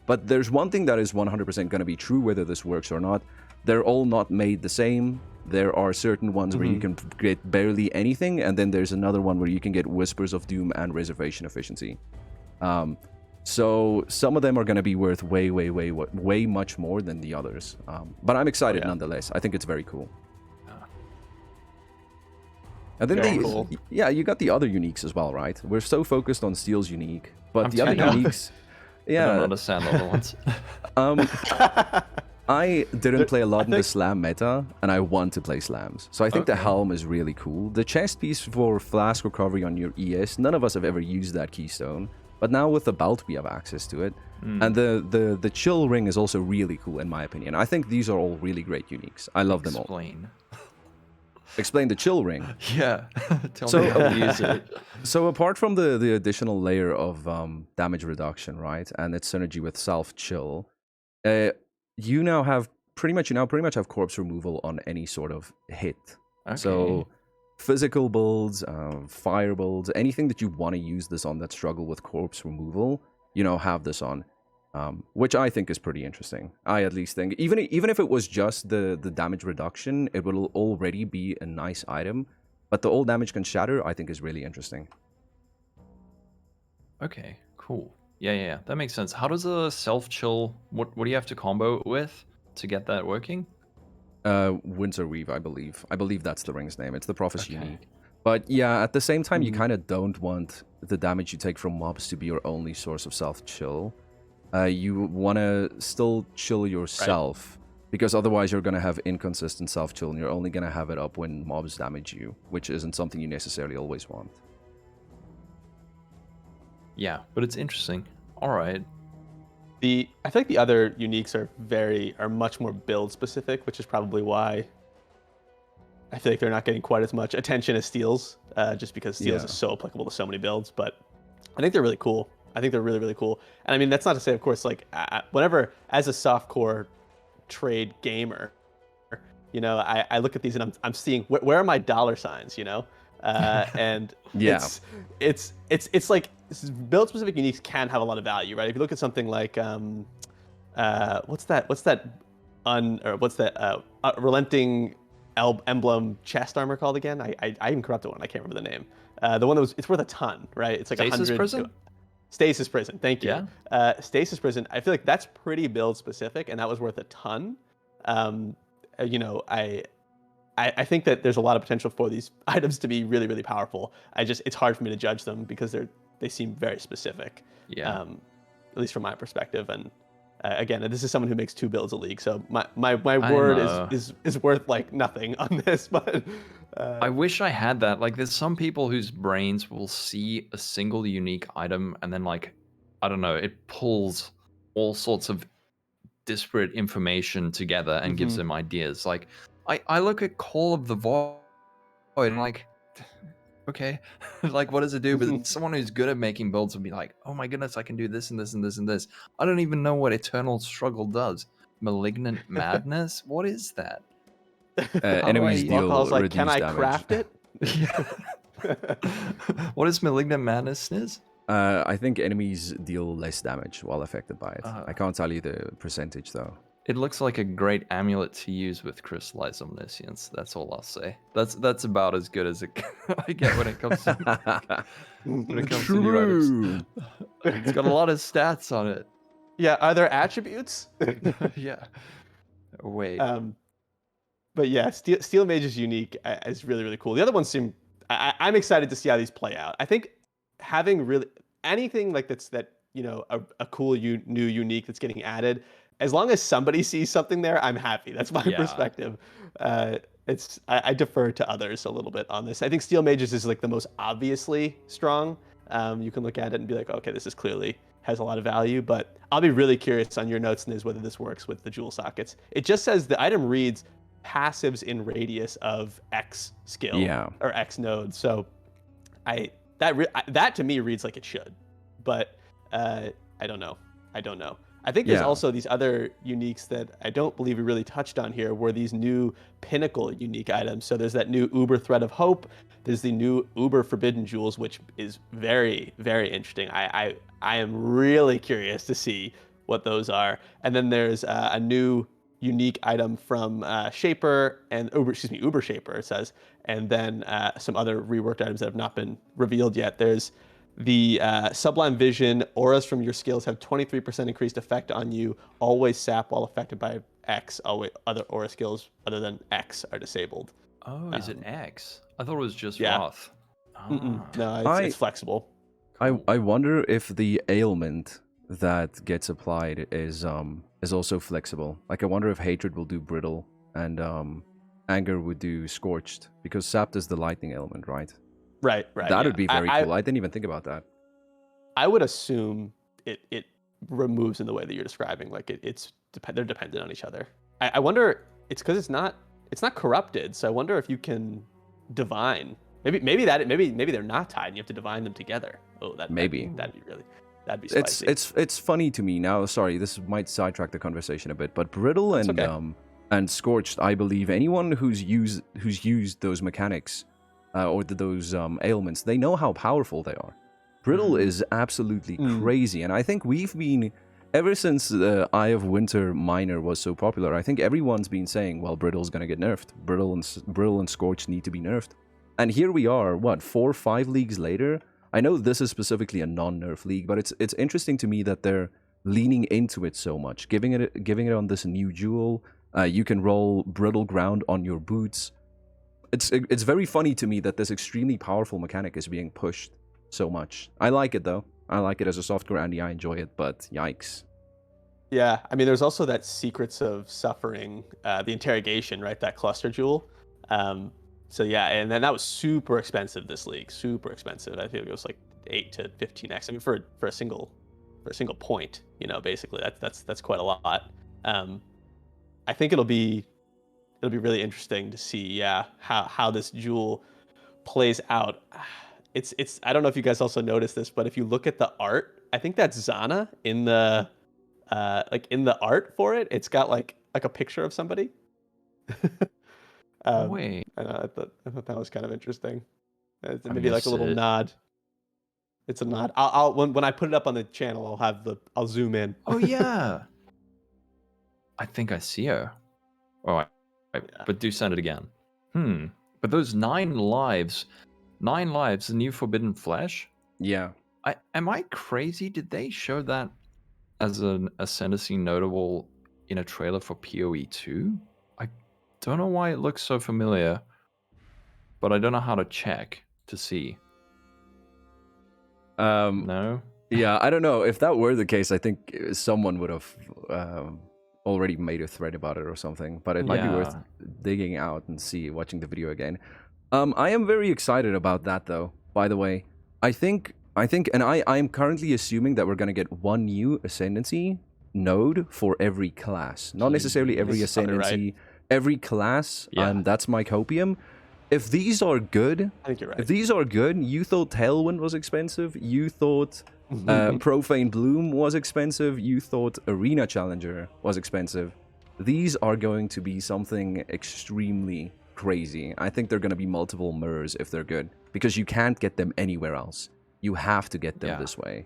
But there's one thing that is 100% going to be true, whether this works or not. They're all not made the same. There are certain ones where you can get barely anything, and then there's another one where you can get Whispers of Doom and Reservation Efficiency. So some of them are going to be worth way much more than the others. But I'm excited nonetheless. I think it's very cool. And then cool. You got the other uniques as well, right? We're so focused on Steel's unique, but the other uniques, I don't understand the other ones. I didn't play a lot in the slam meta, and I want to play slams. So I think the helm is really cool. The chest piece for flask recovery on your ES, none of us have ever used that keystone. But now with the belt, we have access to it. And the chill ring is also really cool, in my opinion. I think these are all really great uniques. I love them all. Explain the chill ring. Yeah. Tell me how to use it. So apart from the additional layer of damage reduction, right, and its synergy with self chill, you now pretty much have corpse removal on any sort of hit. Okay. So physical builds, fire builds, anything that you want to use this on that struggle with corpse removal, have this on. Which I think is pretty interesting. I at least think, even if it was just the damage reduction, it will already be a nice item. But the all damage can shatter, I think, is really interesting. Okay, cool. Yeah, that makes sense. How does a self-chill, what do you have to combo it with to get that working? Winter Weave, I believe. I believe that's the ring's name. It's the Prophecy unique. But yeah, at the same time, you kind of don't want the damage you take from mobs to be your only source of self-chill. You want to still chill yourself, because otherwise you're going to have inconsistent self-chill, and you're only going to have it up when mobs damage you, which isn't something you necessarily always want. Yeah, but it's interesting. All right. I feel like the other uniques are much more build specific, which is probably why I feel like they're not getting quite as much attention as Steel's, just because Steel's is so applicable to so many builds. But I think they're really cool. I think they're really, really cool. And I mean, that's not to say, of course, like whenever, as a softcore trade gamer, I look at these and I'm seeing where are my dollar signs, and it's like build specific uniques can have a lot of value, right? If you look at something like what's that relenting emblem chest armor called again? I even corrupted one. I can't remember the name. The one that was, it's worth a ton, right? It's like Stasis 100. Prison? Stasis Prison. Thank you. Yeah. Stasis Prison. I feel like that's pretty build specific, and that was worth a ton. You know, I think that there's a lot of potential for these items to be really, really powerful. It's hard for me to judge them because they seem very specific. Yeah. At least from my perspective. And again, this is someone who makes 2 builds a league, so my word is worth like nothing on this. But I wish I had that. Like, there's some people whose brains will see a single unique item and then, like, I don't know, it pulls all sorts of disparate information together and gives them ideas. Like, I look at Call of the Void and like, okay, like, what does it do? But someone who's good at making builds would be like, oh my goodness, I can do this and this and this and this. I don't even know what Eternal Struggle does. Malignant Madness? What is that? Enemies deal Alcohol's like, reduced can I damage. craft it? What is Malignant Madness is? I think enemies deal less damage while affected by it. I can't tell you the percentage though. It looks like a great amulet to use with crystallized omniscience. That's all I'll say. That's about as good as I get when it comes to to new items. It's got a lot of stats on it. Yeah, are there attributes? Yeah. Wait. But yeah, Steel Mage is unique. Is really, really cool. The other ones seem. I'm excited to see how these play out. I think having really anything like that, you know, a cool new unique that's getting added, as long as somebody sees something there, I'm happy. That's my perspective. I defer to others a little bit on this. I think Steel Mages is like the most obviously strong. You can look at it and be like, okay, this is clearly has a lot of value, but I'll be really curious on your notes, Niz, whether this works with the jewel sockets. It just says the item reads passives in radius of X skill or X node. So that to me reads like it should, but I don't know. I think there's also these other uniques that I don't believe we really touched on here, were these new pinnacle unique items. So there's that new Uber Thread of Hope. There's the new Uber Forbidden Jewels, which is very, very interesting. I am really curious to see what those are. And then there's a new unique item from Shaper and Uber Shaper, it says. And then some other reworked items that have not been revealed yet. There's the Sublime Vision. Auras from your skills have 23% increased effect on you. Always sap while affected by X. Always, other aura skills other than X are disabled. Oh, is it X? I thought it was just Wrath. No, it's flexible. I wonder if the ailment that gets applied is also flexible. Like, I wonder if Hatred will do Brittle and Anger would do Scorched, because Sapped is the lightning element, right? Right. That would be very cool. I didn't even think about that. I would assume it removes in the way that you're describing. Like they're dependent on each other. I wonder, it's because it's not corrupted. So I wonder if you can divine. Maybe they're not tied and you have to divine them together. Oh, that'd be spicy. It's funny to me now. Sorry, this might sidetrack the conversation a bit, but Brittle and Scorched, I believe anyone who's used those mechanics or those ailments, they know how powerful they are. Brittle is absolutely crazy, and I think we've been, ever since the Eye of Winter Minor was so popular, I think everyone's been saying, well, Brittle's gonna get nerfed. Brittle and Scorched need to be nerfed. And here we are, 4 or 5 leagues later? I know this is specifically a non-nerf league, but it's interesting to me that they're leaning into it so much, giving it on this new jewel. You can roll Brittle Ground on your boots. It's very funny to me that this extremely powerful mechanic is being pushed so much. I like it though. I like it as a soft grandy. I enjoy it, but yikes. Yeah, I mean, there's also that Secrets of Suffering, the interrogation, right? That cluster jewel. So yeah, and then that was super expensive this league. Super expensive. I think it was like 8 to 15x. I mean, for a single point, you know, basically that's quite a lot. I think it'll be really interesting to see, how this jewel plays out. It's I don't know if you guys also noticed this, but if you look at the art, I think that's Zana in the in the art for it. It's got like a picture of somebody. Wait. I thought that was kind of interesting. It's maybe like a little nod. It's a nod. I'll when I put it up on the channel, I'll zoom in. Oh yeah. I think I see her. All right, but do send it again. But those 9 lives, the new Forbidden Flesh. Yeah. Am I crazy? Did they show that as an ascendancy notable in a trailer for PoE 2? I don't know why it looks so familiar, but I don't know how to check to see. No? Yeah, I don't know. If that were the case, I think someone would have already made a thread about it or something. But it might be worth digging out and watching the video again. I am very excited about that, though. By the way, I think, and I'm currently assuming that we're gonna get one new ascendancy node for every class, not necessarily every ascendancy, every class. Yeah. That's my copium. If these are good, I think you're right. If these are good, you thought Tailwind was expensive. You thought Profane Bloom was expensive. You thought Arena Challenger was expensive. These are going to be something extremely crazy. I think they're going to be multiple mirrors if they're good, because you can't get them anywhere else. You have to get them this way.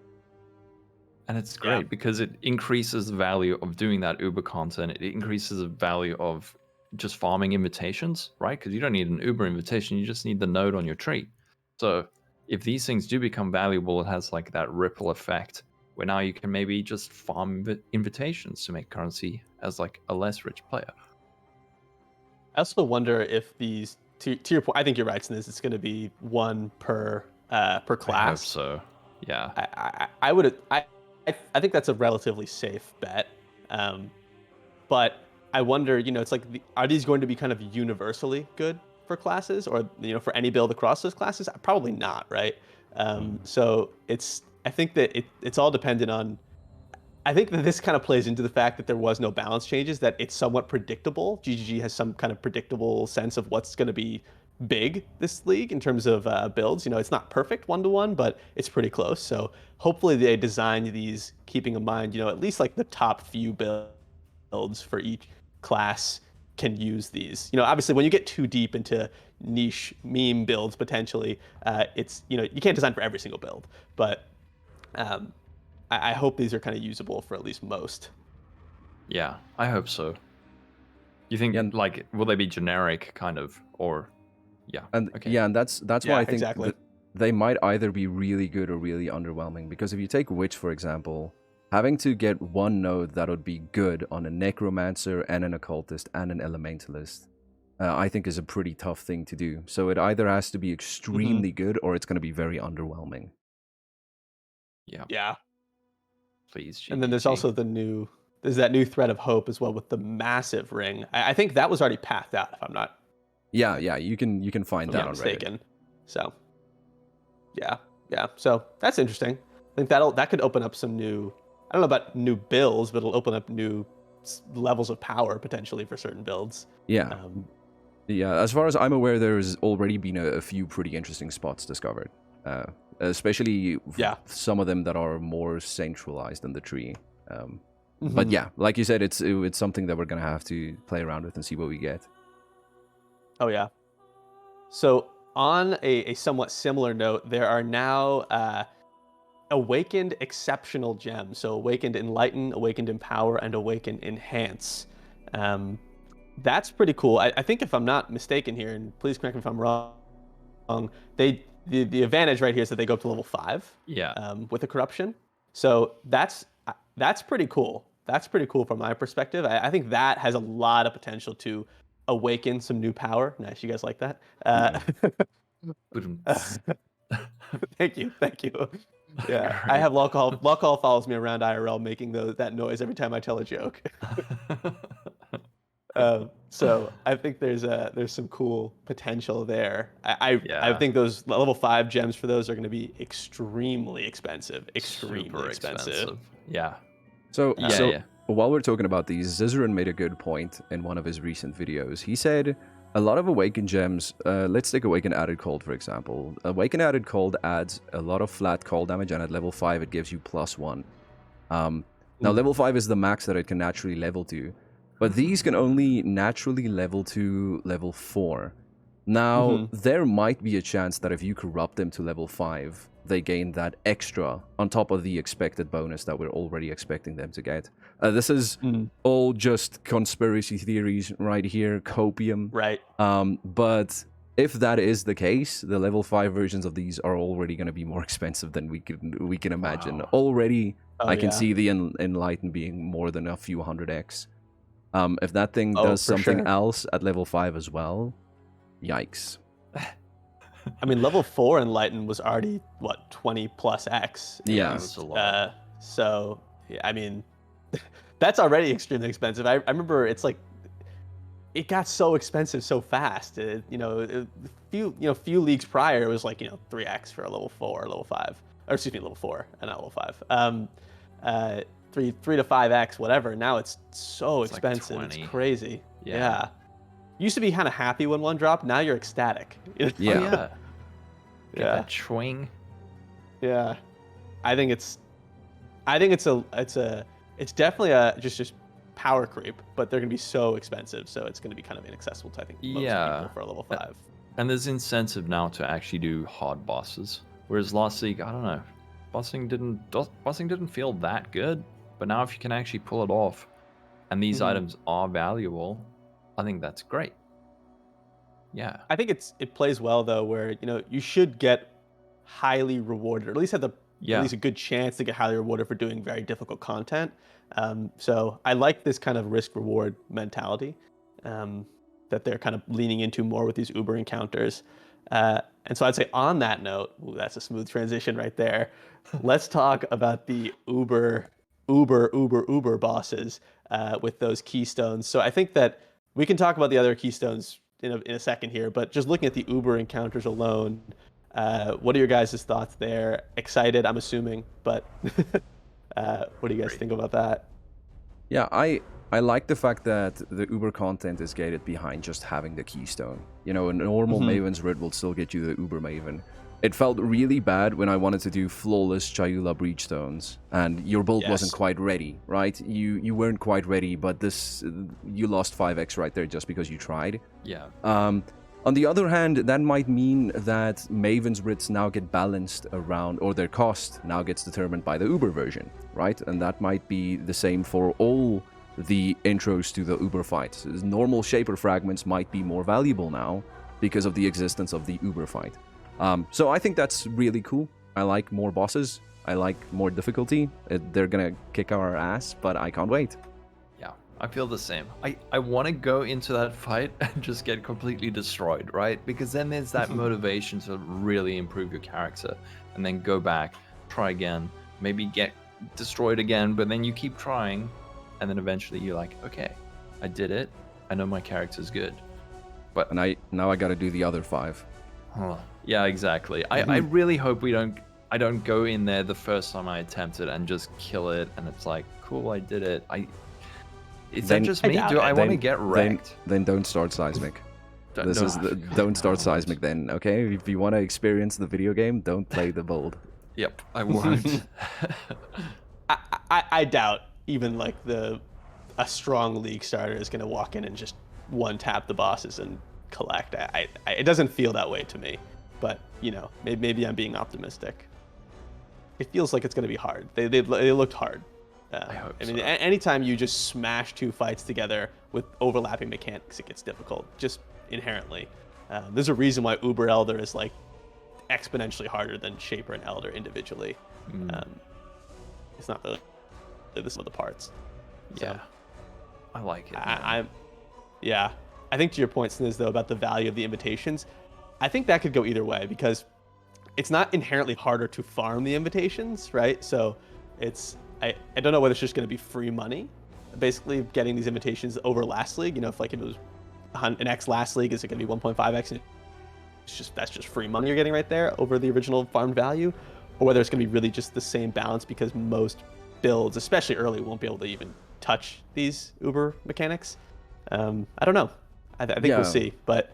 And it's great because it increases the value of doing that Uber content. It increases the value of just farming invitations, right? Because you don't need an Uber invitation, you just need the node on your tree. So if these things do become valuable, it has like that ripple effect where now you can maybe just farm invitations to make currency as like a less rich player. I also wonder if these, to your point, I think you're right, Sniz, it's going to be one per class. I hope so. Yeah. I think that's a relatively safe bet. But I wonder, it's like, are these going to be kind of universally good for classes, or for any build across those classes? Probably not, right? So I think that it's all dependent on. I think that this kind of plays into the fact that there was no balance changes, that it's somewhat predictable. GGG has some kind of predictable sense of what's going to be big this league in terms of builds. It's not perfect 1-to-1, but it's pretty close. So hopefully they designed these keeping in mind, at least like the top few builds for each class can use these. Obviously when you get too deep into niche meme builds, potentially, it's, you can't design for every single build, but I hope these are kind of usable for at least most. Yeah, I hope so. You think, like, will they be generic kind of, or and that's why I think that they might either be really good or really underwhelming, because if you take Witch, for example, having to get one node that would be good on a Necromancer and an Occultist and an Elementalist, I think is a pretty tough thing to do. So it either has to be extremely good or it's going to be very underwhelming. Yeah. Please. And then there's also there's that new thread of hope as well with the massive ring. I think that was already pathed out, if I'm not. Yeah, you can find that on mistaken. Reddit. So, yeah. So that's interesting. I think that could open up some new. I don't know about new builds, but it'll open up new levels of power potentially for certain builds. Yeah. As far as I'm aware, there's already been a few pretty interesting spots discovered. Especially some of them that are more centralized in the tree. But yeah, like you said, it's something that we're going to have to play around with and see what we get. Oh, yeah. So on a somewhat similar note, there are now Awakened Exceptional Gems. So Awakened Enlighten, Awakened Empower, and Awakened Enhance. That's pretty cool. I think if I'm not mistaken here, and please correct me if I'm wrong, the advantage right here is that they go up to level 5 with the corruption. So that's pretty cool. That's pretty cool from my perspective. I think that has a lot of potential to awaken some new power. Nice, you guys like that? Thank you. Yeah, I have Lockhall follows me around IRL making that noise every time I tell a joke. So I think there's some cool potential there. I think those level 5 gems for those are going to be extremely expensive. Extremely expensive. Yeah. So while we're talking about these, Zizaran made a good point in one of his recent videos. He said a lot of Awakened gems, let's take Awakened Added Cold, for example. Awakened Added Cold adds a lot of flat cold damage, and at level 5 it gives you +1. Now level 5 is the max that it can naturally level to, but these can only naturally level to level 4. Now, there might be a chance that if you corrupt them to level 5, they gain that extra on top of the expected bonus that we're already expecting them to get. This is all just conspiracy theories right here, copium. Right. But if that is the case, the level 5 versions of these are already going to be more expensive than we can imagine. Wow. Already, I can yeah. see the Enlighten being more than a few 100x. If that thing does for something sure. else at level 5 as well, yikes. I mean, level 4 Enlighten was already, what, 20 plus X? Yeah. That's a lot. So, yeah, I mean, that's already extremely expensive. I remember it's like, it got so expensive so fast. Few leagues prior, it was like, 3X for a level 4, level 5. Or excuse me, level 4, and not level 5. 3 to 5X, whatever. Now it's so It's like expensive. 20. It's crazy. Yeah. Used to be kind of happy when one dropped. Now you're ecstatic. Yeah. Oh, yeah. Get Yeah. that swing. Yeah. I think it's definitely a just power creep, but they're gonna be so expensive, so it's gonna be kind of inaccessible to, I think, most people for a level 5. And there's incentive now to actually do hard bosses. Whereas last league, I don't know, bossing didn't feel that good. But now if you can actually pull it off, and these items are valuable, I think that's great. Yeah. I think it plays well though, where you should get highly rewarded, or at least have at least a good chance to get highly rewarded for doing very difficult content. So I like this kind of risk reward mentality that they're kind of leaning into more with these Uber encounters. And so I'd say on that note, that's a smooth transition right there. Let's talk about the Uber bosses with those keystones. So I think that we can talk about the other keystones in a second here, but just looking at the Uber encounters alone, what are your guys' thoughts there? Excited, I'm assuming, but what do you guys think about that? Yeah, I like the fact that the Uber content is gated behind just having the keystone. A normal Maven's Writ will still get you the Uber Maven. It felt really bad when I wanted to do flawless Chayula Breachstones, and your build wasn't quite ready, right? You weren't quite ready, but you lost 5x right there just because you tried. Yeah. On the other hand, that might mean that Maven's Writs now get balanced around, or their cost now gets determined by the Uber version, right? And that might be the same for all the intros to the Uber fights. Normal Shaper fragments might be more valuable now because of the existence of the Uber fight. So I think that's really cool. I like more bosses. I like more difficulty. They're gonna kick our ass, but I can't wait. Yeah, I feel the same. I want to go into that fight and just get completely destroyed, right? Because then there's that motivation to really improve your character, and then go back, try again, maybe get destroyed again, but then you keep trying, and then eventually you're like, okay, I did it. I know my character's good. But now I gotta do the other 5. Yeah, exactly. I really hope I don't go in there the first time I attempt it and just kill it, and it's like, cool, I did it. Is that just me? Do I want to get wrecked? Then don't start Seismic. Don't start Seismic then, okay? If you want to experience the video game, don't play the build. Yep, I won't. I doubt even like a strong league starter is going to walk in and just one tap the bosses and collect. It doesn't feel that way to me, but maybe I'm being optimistic. It feels like it's going to be hard. They looked hard. I hope I mean, so. anytime you just smash 2 fights together with overlapping mechanics, it gets difficult, just inherently. There's a reason why Uber Elder is like exponentially harder than Shaper and Elder individually. It's not the sum of the parts. Yeah, I like it. I think to your point, Sniz, though, about the value of the invitations, I think that could go either way, because it's not inherently harder to farm the invitations, right? So I don't know whether it's just going to be free money, basically getting these invitations over last league. If it was an X last league, is it going to be 1.5x? That's just free money you're getting right there over the original farm value, or whether it's going to be really just the same balance, because most builds, especially early, won't be able to even touch these Uber mechanics. I don't know. I think we'll see, but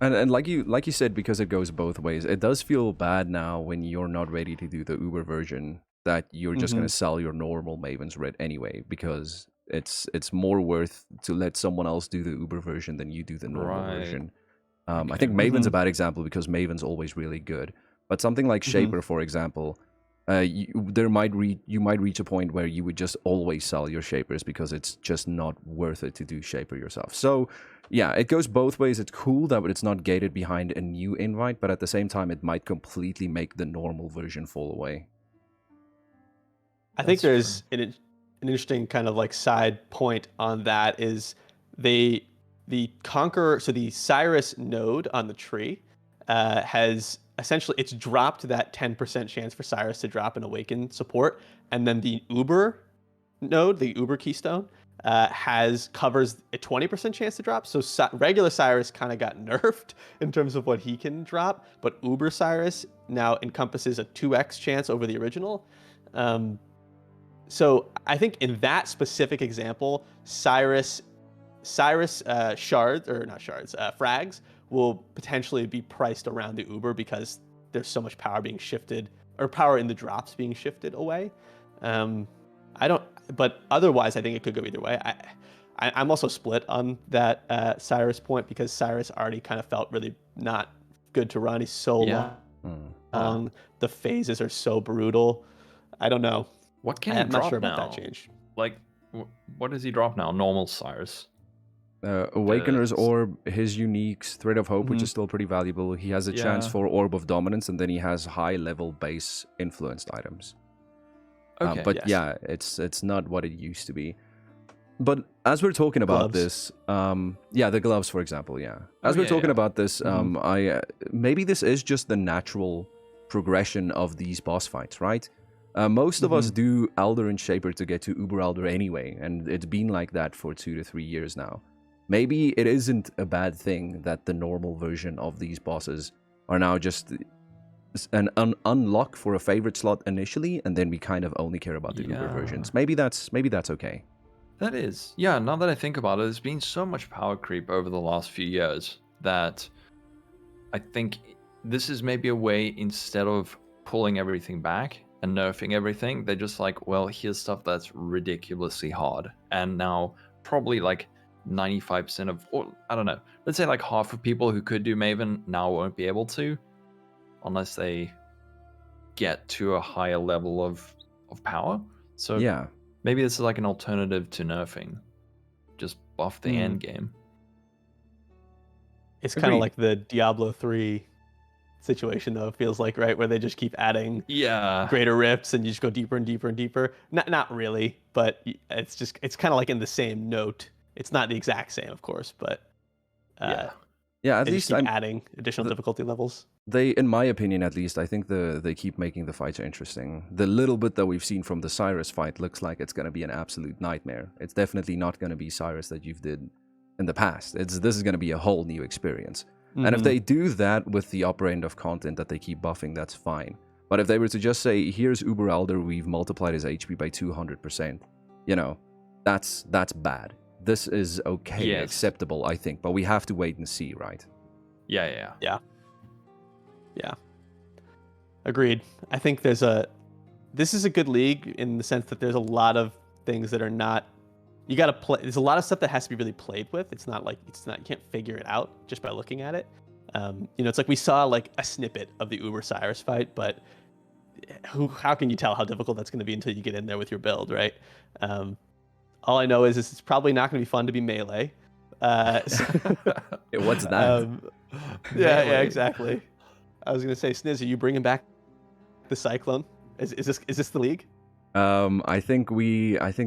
and like you said, because it goes both ways, it does feel bad now when you're not ready to do the Uber version, that you're just going to sell your normal Maven's Writ anyway, because it's more worth to let someone else do the Uber version than you do the normal version. I think Maven's a bad example because Maven's always really good, But something like Shaper, for example, you might reach a point where you would just always sell your Shapers because it's just not worth it to do Shaper yourself. So yeah, it goes both ways. It's cool that it's not gated behind a new invite, but at the same time, it might completely make the normal version fall away. I think there's an interesting kind of like side point on that is the Conqueror, so the Cyrus node on the tree has essentially, it's dropped that 10% chance for Cyrus to drop an Awaken support, and then the Uber node, the Uber Keystone, covers a 20% chance to drop. So regular Cyrus kind of got nerfed in terms of what he can drop, but Uber Cyrus now encompasses a 2x chance over the original. So I think in that specific example, Cyrus shards, or not shards, frags will potentially be priced around the Uber because there's so much power being shifted, or power in the drops being shifted away. But otherwise, I think it could go either way. I'm also split on that Cyrus point because Cyrus already kind of felt really not good to run. He's so long. The phases are so brutal. I don't know. What can he I'm drop not sure now? about that change. Like, what does he drop now? Normal Cyrus. Awakener's Orb, his uniques, Thread of Hope, which is still pretty valuable. He has a chance for Orb of Dominance, and then he has high-level base influenced items. Okay. But yeah, it's not what it used to be. But as we're talking about this, the gloves, for example, As we're talking about this, maybe this is just the natural progression of these boss fights, right? Most of us do Elder and Shaper to get to Uber Elder anyway, and it's been like that for 2 to 3 years now. Maybe it isn't a bad thing that the normal version of these bosses are now just an unlock for a favorite slot initially, and then we kind of only care about the Uber versions. Maybe that's okay. That is. Yeah, now that I think about it, there's been so much power creep over the last few years that I think this is maybe a way, instead of pulling everything back and nerfing everything, they're just like, well, here's stuff that's ridiculously hard. And now probably like 95% of, or I don't know, let's say like half of people who could do Maven now won't be able to unless they get to a higher level of power. So yeah, maybe this is like an alternative to nerfing. Just buff the end game. It's kind of like the Diablo 3 situation, though. It feels like, right, where they just keep adding greater rifts and you just go deeper and deeper and deeper. Not really, but it's kind of like in the same note. It's not the exact same, of course, but at least keep adding additional difficulty levels. They, in my opinion at least, I think they keep making the fights interesting. The little bit that we've seen from the Cyrus fight looks like it's going to be an absolute nightmare. It's definitely not going to be Cyrus that you've did in the past. This is going to be a whole new experience. And if they do that with the upper end of content that they keep buffing, that's fine. But if they were to just say, here's Uber Elder, we've multiplied his HP by 200%, that's bad. This is okay, acceptable, I think, but we have to wait and see, right? Yeah. Agreed. I think this is a good league in the sense that there's a lot of things that are not, you got to play. There's a lot of stuff that has to be really played with. It's not, you can't figure it out just by looking at it. It's like we saw like a snippet of the Uber Cyrus fight, but how can you tell how difficult that's going to be until you get in there with your build, right? All I know is it's probably not going to be fun to be melee. What's that? Yeah, exactly. I was going to say, Sniz, are you bringing back the Cyclone? Is this the league? I think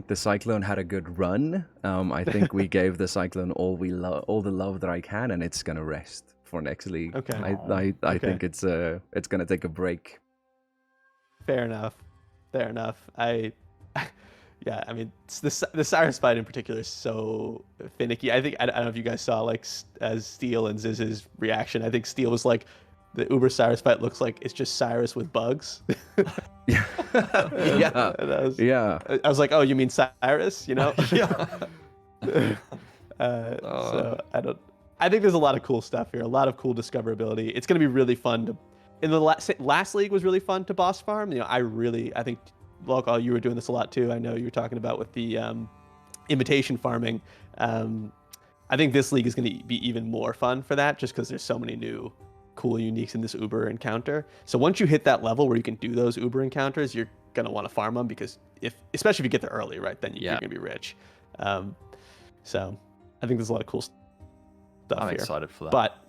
the Cyclone had a good run. I think we gave the Cyclone all the love that I can, and it's gonna rest for next league. Okay. I think it's gonna take a break. Fair enough. I mean, the Cyrus fight in particular is so finicky. I don't know if you guys saw as Steel and Ziz's reaction. I think Steel was like, the Uber Cyrus fight looks like it's just Cyrus with bugs. Yeah. I was like, oh, you mean Cyrus? So I think there's a lot of cool stuff here, a lot of cool discoverability. It's going to be really fun in the last league was really fun to boss farm. I think, Local, you were doing this a lot too. I know you were talking about with the invitation farming. I think this league is going to be even more fun for that just because there's so many new cool uniques in this Uber encounter. So once you hit that level where you can do those Uber encounters, you're gonna want to farm them because especially if you get there early, right? Then you're gonna be rich. So I think there's a lot of cool stuff I'm here. excited for that. But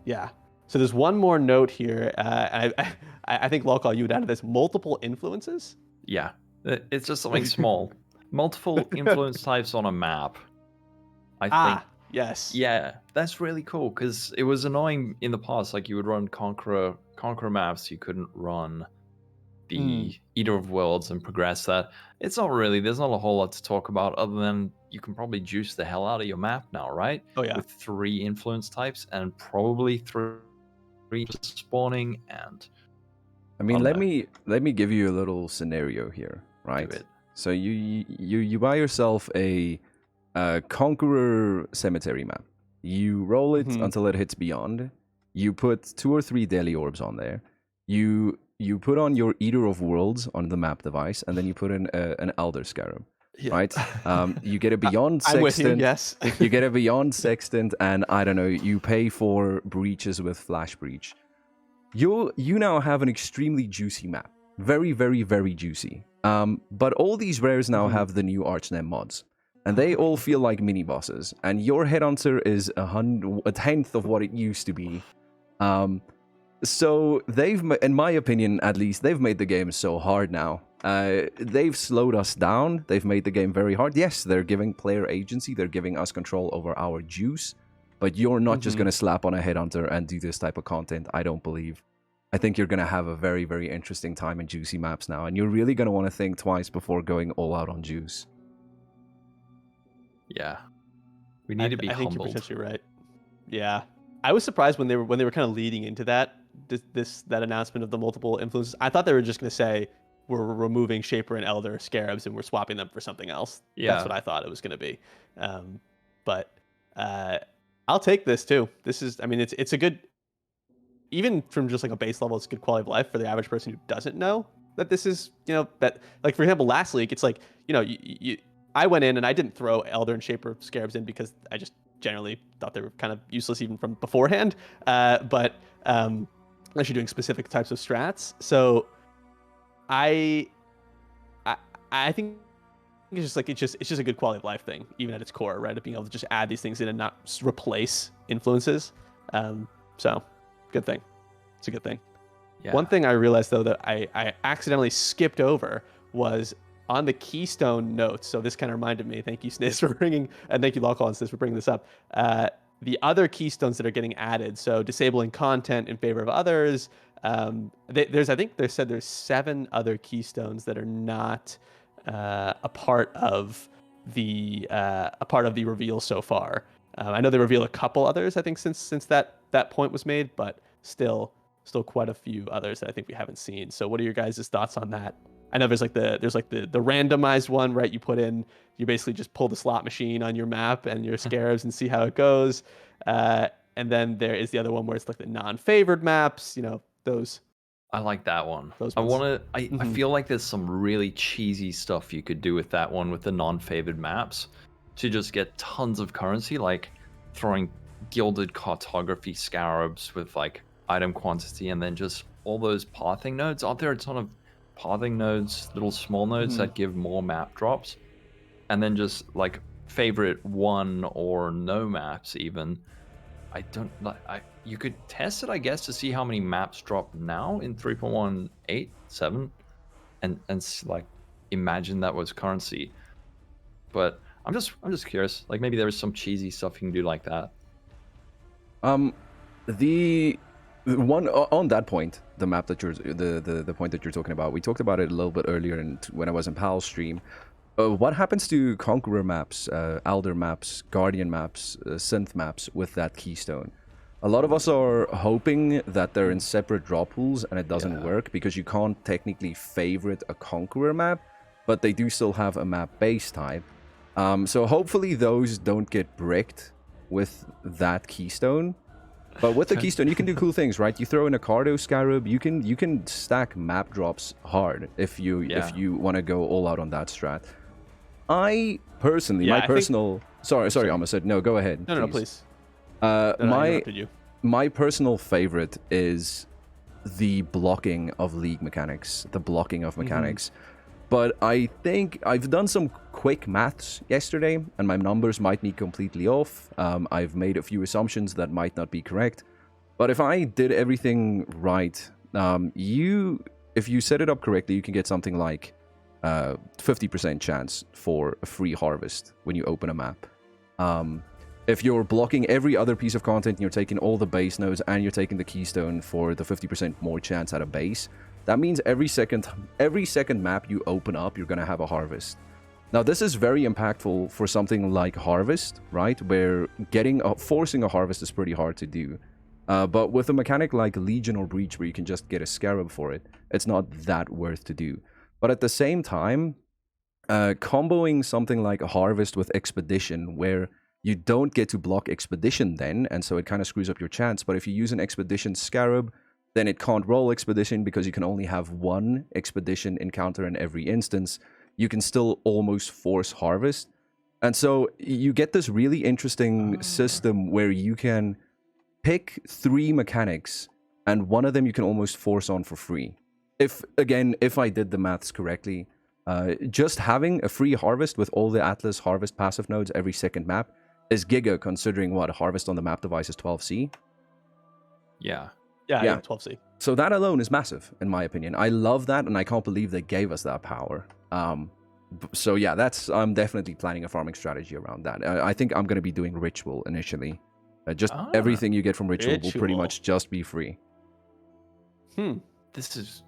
yeah. So there's one more note here. I think Lolcall, you would add this multiple influences. Yeah, it's just something small. Multiple influence types on a map. I think. Yes. Yeah, that's really cool because it was annoying in the past. Like you would run Conqueror maps, you couldn't run the Eater of Worlds and progress that. It's not really. There's not a whole lot to talk about other than you can probably juice the hell out of your map now, right? Oh yeah. With 3 influence types and probably 3 spawning and. I mean, let me give you a little scenario here, right? So you buy yourself a Conqueror Cemetery map. You roll it until it hits Beyond. You put 2 or 3 Daily Orbs on there. You put on your Eater of Worlds on the map device, and then you put in an Elder Scarab. Yeah. Right? You get a Beyond Sextant. I'm with you, yes. You get a Beyond Sextant, and I don't know, you pay for breaches with Flash Breach. You now have an extremely juicy map. Very, very, very juicy. But all these rares now have the new Archnemesis mods. And they all feel like mini-bosses. And your Headhunter is a tenth of what it used to be. So they've, in my opinion at least, they've made the game so hard now. They've slowed us down. They've made the game very hard. Yes, they're giving player agency. They're giving us control over our juice. But you're not just going to slap on a Headhunter and do this type of content, I don't believe. I think you're going to have a very, very interesting time in juicy maps now. And you're really going to want to think twice before going all out on juice. Yeah. We need to be I think humbled. you're potentially right. Yeah. I was surprised when they were kind of leading into that announcement of the multiple influences. I thought they were just going to say we're removing Shaper and Elder Scarabs and we're swapping them for something else. Yeah. That's what I thought it was going to be. But I'll take this too. This is, I mean, it's a good, even from just like a base level, it's good quality of life for the average person who doesn't know that this is, that, like, for example, last league, it's like, I went in and I didn't throw Elder and Shaper Scarabs in because I just generally thought they were kind of useless even from beforehand. But unless you're doing specific types of strats. So I think it's just a good quality of life thing, even at its core, right? Of being able to just add these things in and not replace influences. So good thing. It's a good thing. Yeah. One thing I realized though that I accidentally skipped over was on the Keystone notes. So this kind of reminded me. Thank you, Sniz, for bringing, and thank you, Lolcall and Sniz, for bringing this up. The other Keystones that are getting added. So disabling content in favor of others. I think they said there's 7 other Keystones that are not a part of the reveal so far. I know they revealed a couple others, I think, since that point was made, but still quite a few others that I think we haven't seen. So what are your guys' thoughts on that? I know there's the randomized one, right? You basically just pull the slot machine on your map and your scarabs and see how it goes. And then there is the other one where it's like the non-favored maps, those. I like that one. I feel like there's some really cheesy stuff you could do with that one with the non-favored maps to just get tons of currency, like throwing gilded cartography scarabs with like item quantity, and then just all those pathing nodes. Aren't there a ton of pathing nodes, little small nodes that give more map drops? And then just like favorite 1 or no maps even. You could test it, I guess, to see how many maps drop now in 3.18, 7, and like imagine that was currency. But I'm just curious. Like maybe there was some cheesy stuff you can do like that. The one on that point, the map that you're the point that you're talking about, we talked about it a little bit earlier when I was in Pal's stream. What happens to Conqueror maps, Elder maps, Guardian maps, Synth maps with that Keystone? A lot of us are hoping that they're in separate drop pools and it doesn't work because you can't technically favorite a Conqueror map, but they do still have a map base type. So hopefully those don't get bricked with that Keystone. But with the Keystone, you can do cool things, right? You throw in a Cardo Scarab, you can stack map drops hard if you want to go all out on that strat. I personally, Sorry, Amos said no. Go ahead. No, please. I interrupted you. my personal favorite is the blocking of league mechanics, the blocking of mechanics. But I think I've done some quick maths yesterday, and my numbers might be completely off. I've made a few assumptions that might not be correct. But if I did everything right, if you set it up correctly, you can get something like 50% chance for a free harvest when you open a map. If you're blocking every other piece of content and you're taking all the base nodes and you're taking the keystone for the 50% more chance at a base, that means every second map you open up, you're going to have a harvest. Now, this is very impactful for something like Harvest, right? Where forcing a harvest is pretty hard to do. But with a mechanic like Legion or Breach, where you can just get a Scarab for it, it's not that worth to do. But at the same time, comboing something like a Harvest with Expedition, where you don't get to block Expedition then, and so it kind of screws up your chance. But if you use an Expedition Scarab, then it can't roll Expedition because you can only have one Expedition encounter in every instance. You can still almost force Harvest. And so you get this really interesting system where you can pick 3 mechanics, and one of them you can almost force on for free. If I did the maths correctly, just having a free Harvest with all the Atlas Harvest passive nodes every second map is giga, considering what Harvest on the map device is 12C. Yeah, 12C. So that alone is massive, in my opinion. I love that, and I can't believe they gave us that power. So yeah, I'm definitely planning a farming strategy around that. I think I'm going to be doing Ritual initially. Everything you get from Ritual will pretty much just be free. This is,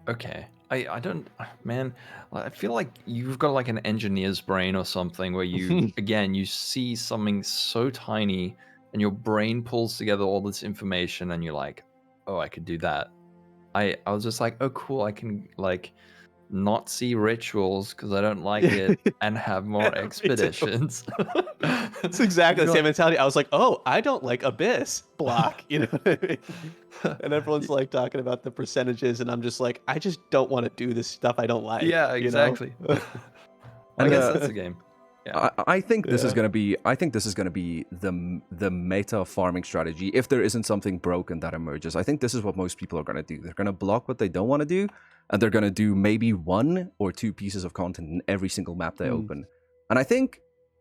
okay. I don't, man, I feel like you've got like an engineer's brain or something where you, again, you see something so tiny and your brain pulls together all this information and you're like, oh, I could do that. I was just like, oh, cool, I can like not see rituals because I don't like it and have more expeditions. It's exactly the same mentality. I was like, oh, I don't like Abyss block, you know what I mean? And everyone's like talking about the percentages, and I'm just like, I just don't want to do this stuff I don't like. Yeah, exactly. I guess that's a game. Yeah. I think this is gonna be. I think this is gonna be the meta farming strategy. If there isn't something broken that emerges, I think this is what most people are gonna do. They're gonna block what they don't want to do, and they're gonna do maybe 1 or 2 pieces of content in every single map they open. And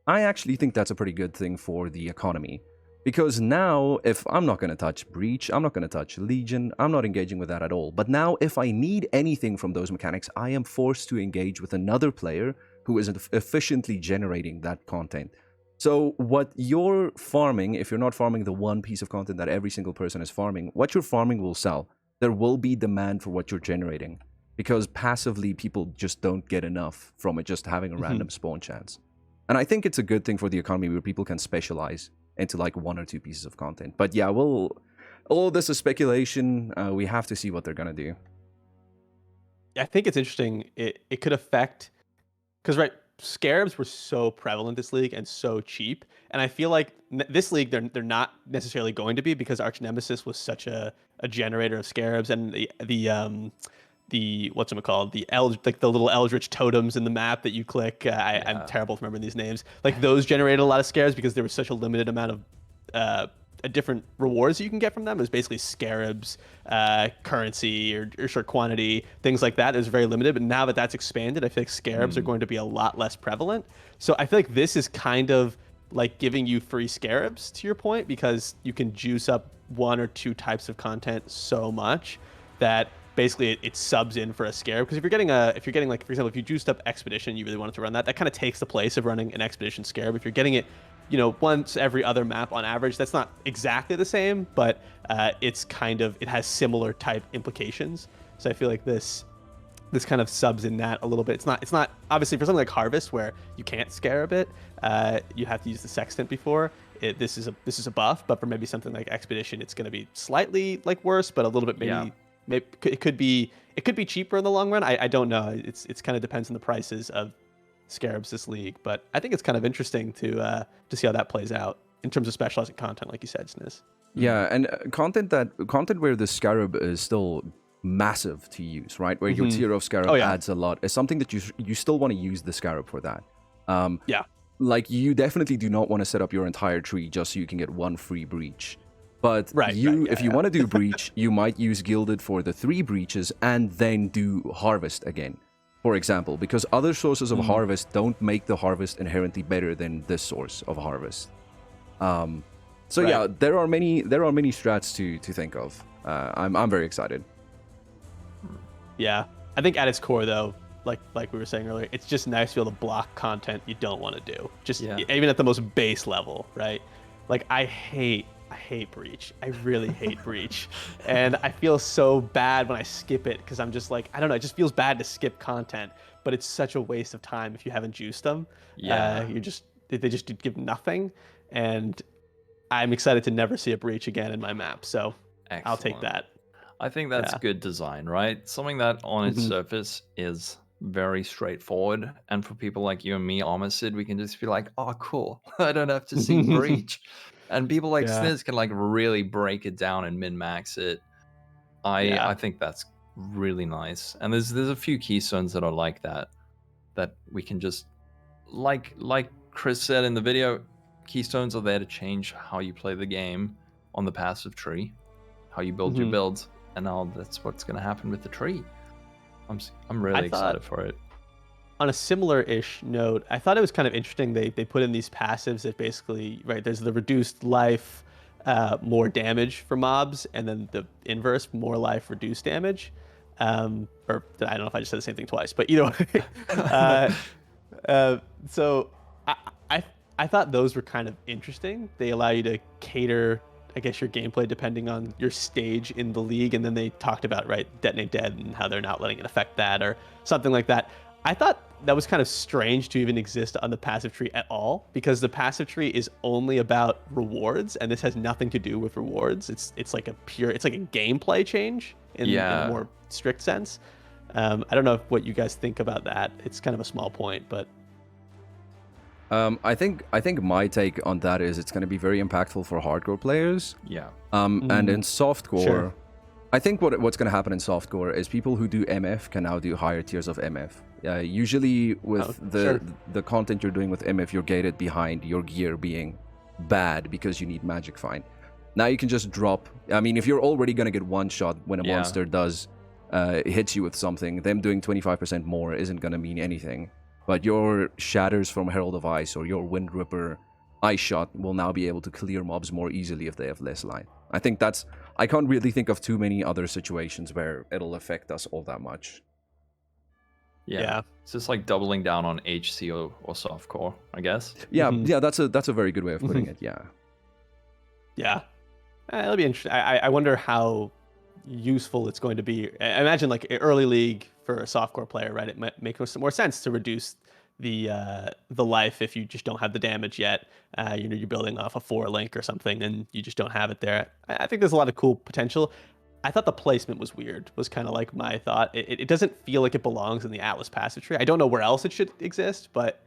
I actually think that's a pretty good thing for the economy, because now if I'm not gonna touch Breach, I'm not gonna touch Legion, I'm not engaging with that at all. But now if I need anything from those mechanics, I am forced to engage with another player who is efficiently generating that content. So what you're farming, if you're not farming the 1 piece of content that every single person is farming, what you're farming will sell. There will be demand for what you're generating, because passively people just don't get enough from it just having a random spawn chance. And I think it's a good thing for the economy where people can specialize into like 1 or 2 pieces of content. But yeah, all this is speculation. We have to see what they're gonna do. I think it's interesting. It could affect, because scarabs were so prevalent this league and so cheap, and I feel like this league they're not necessarily going to be, because Archnemesis was such a generator of scarabs, and the whatchamacallit, the little Eldritch totems in the map that you click. I'm terrible with remembering these names. Like those generated a lot of scarabs because there was such a limited amount of different rewards you can get from them. It was basically scarabs, currency or short quantity, things like that. It was very limited, but now that that's expanded, I feel like scarabs are going to be a lot less prevalent. So I feel like this is kind of like giving you free scarabs, to your point, because you can juice up 1 or 2 types of content so much that basically it subs in for a scarab. Because if you're getting like, for example, if you juiced up Expedition, you really wanted to run that kind of takes the place of running an Expedition scarab. If you're getting it, you know, once every other map on average, that's not exactly the same, but it has similar type implications. So I feel like this kind of subs in that a little bit. It's not obviously for something like Harvest where you can't scarab it, you have to use the Sextant before. This is a buff, but for maybe something like Expedition, it's going to be slightly like worse, but a little bit maybe it could be cheaper in the long run. I don't know. It's kind of depends on the prices of scarabs this league, but I think it's kind of interesting to see how that plays out in terms of specializing content, like you said, Sniz. Yeah, and content where the scarab is still massive to use, right? Where your tier of scarab adds a lot. Is something that you still want to use the scarab for that. Like you definitely do not want to set up your entire tree just so you can get 1 free breach. But Right, if you yeah. want to do breach, you might use gilded for the 3 breaches and then do harvest again, for example, because other sources of harvest don't make the harvest inherently better than this source of harvest. So Right. yeah, there are many strats to think of. I'm very excited. Yeah, I think at its core though, like we were saying earlier, it's just nice to be able to block content you don't want to do. Just even at the most base level, right? Like I hate breach. I really hate breach, and I feel so bad when I skip it because I'm just like, I don't know. It just feels bad to skip content, but it's such a waste of time if you haven't juiced them. Yeah. They just give nothing, and I'm excited to never see a breach again in my map. So I'll take Excellent. that. I think that's Yeah. good design, right? Something that on its surface is very straightforward. And for people like you and me, Armisid, we can just be like, oh, cool. I don't have to see breach. And people like Yeah. Sniz can like really break it down and min-max it. I think that's really nice. And there's a few keystones that are like that we can just like Chris said in the video, keystones are there to change how you play the game on the passive tree, how you build your builds, and now that's what's going to happen with the tree. I'm really excited for it. On a similar-ish note, I thought it was kind of interesting. They put in these passives that basically, right, there's the reduced life, more damage for mobs, and then the inverse, more life, reduced damage. Or I don't know if I just said the same thing twice, but either way. So I thought those were kind of interesting. They allow you to cater, I guess, your gameplay depending on your stage in the league, and then they talked about, right, Detonate Dead and how they're not letting it affect that or something like that. I thought that was kind of strange to even exist on the passive tree at all, because the passive tree is only about rewards, and this has nothing to do with rewards. It's like a gameplay change in a more strict sense. I don't know what you guys think about that. It's kind of a small point, but I think my take on that is it's going to be very impactful for hardcore players. Yeah. And in softcore, Sure. I think what's going to happen in softcore is people who do MF can now do higher tiers of MF. Usually with the content you're doing with MF, you're gated behind your gear being bad because you need magic find. Now you can just drop. I mean, if you're already going to get one shot when a monster does hits you with something, them doing 25% more isn't going to mean anything. But your Shatters from Herald of Ice or your Wind Ripper Ice Shot will now be able to clear mobs more easily if they have less life. I think I can't really think of too many other situations where it'll affect us all that much. Yeah. It's just like doubling down on HC or softcore, I guess. Yeah, that's a very good way of putting it, yeah. Yeah. It'll be interesting. I wonder how useful it's going to be. I imagine like early league for a softcore player, right? It might make more sense to reduce the life if you just don't have the damage yet. You're building off a 4 link or something and you just don't have it there. I think there's a lot of cool potential. I thought the placement was weird, was kind of like my thought. It doesn't feel like it belongs in the Atlas passive tree. I don't know where else it should exist, but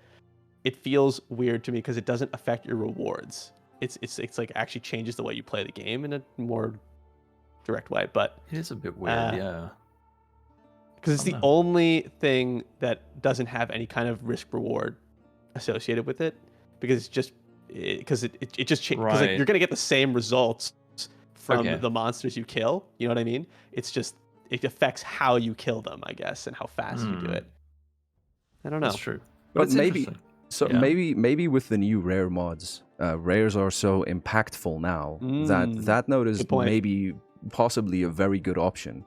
it feels weird to me because it doesn't affect your rewards. It's like actually changes the way you play the game in a more direct way, but it is a bit weird, yeah. Because it's the only thing that doesn't have any kind of risk reward associated with it, because it just changes. Because like, you're gonna get the same results from the monsters you kill. You know what I mean? It's just it affects how you kill them, I guess, and how fast you do it. I don't know. That's true, but maybe maybe with the new rare mods, rares are so impactful now that node is maybe possibly a very good option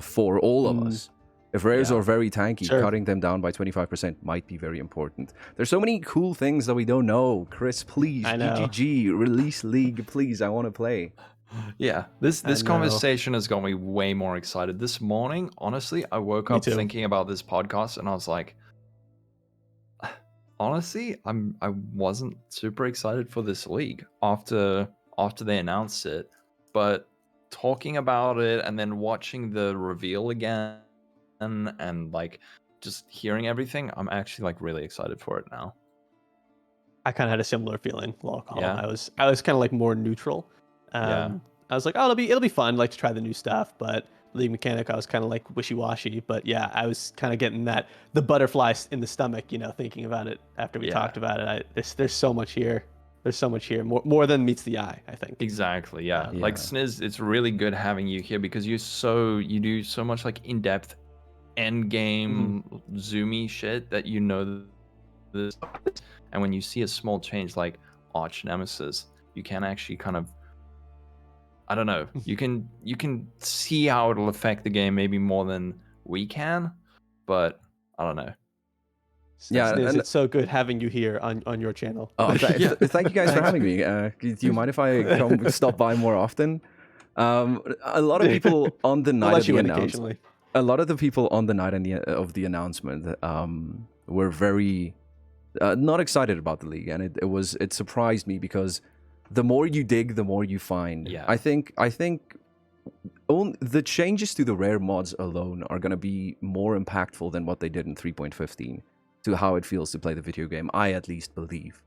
for all of us. If rares are very tanky, cutting them down by 25% might be very important. There's so many cool things that we don't know. Chris, please, EGG, release League, please, I want to play. Yeah, this conversation has got me way more excited. This morning, honestly, I woke up thinking about this podcast and I was like, honestly, I wasn't super excited for this league after they announced it, but talking about it and then watching the reveal again and like just hearing everything, I'm actually like really excited for it now. I kind of had a similar feeling. I was kind of like more neutral. I was like, oh, it'll be fun, like to try the new stuff, but league mechanic, I was kind of like wishy-washy. But yeah, I was kind of getting the butterflies in the stomach, thinking about it after we talked about it. There's so much here. there's so much here, more than meets the eye, I think. Exactly, yeah. Yeah. Like Sniz, it's really good having you here because you do so much like in-depth end game zoomy shit that you know this. And when you see a small change like Archnemesis, you can actually kind of, I don't know, you can see how it'll affect the game maybe more than we can, but I don't know. Yeah, Sniz, and it's so good having you here on your channel. oh, Yeah. thank you guys for having me. Do you mind if I stop by more often? A lot of people on the We'll night let of you the in announcement, occasionally. a lot of the people on the night of the announcement were very not excited about the league, and it surprised me because the more you dig, the more you find. Yeah. I think the changes to the rare mods alone are going to be more impactful than what they did in 3.15 to how it feels to play the video game. I at least believe.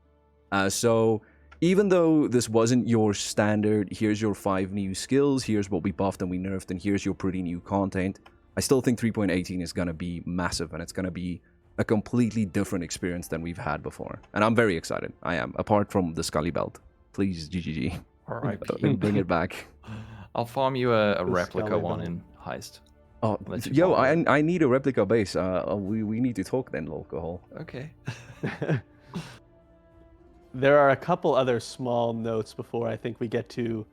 So even though this wasn't your standard, here's your 5 new skills, here's what we buffed and we nerfed, and here's your pretty new content, I still think 3.18 is going to be massive, and it's going to be a completely different experience than we've had before. And I'm very excited. I am. Apart from the Scully belt. Please, GGG. R.I.P. Bring it back. I'll farm you a The replica Scully one belt. in Heist. Oh, Let you yo, borrow it. I need a replica base. We need to talk then, alcohol. Okay. There are a couple other small notes before I think we get to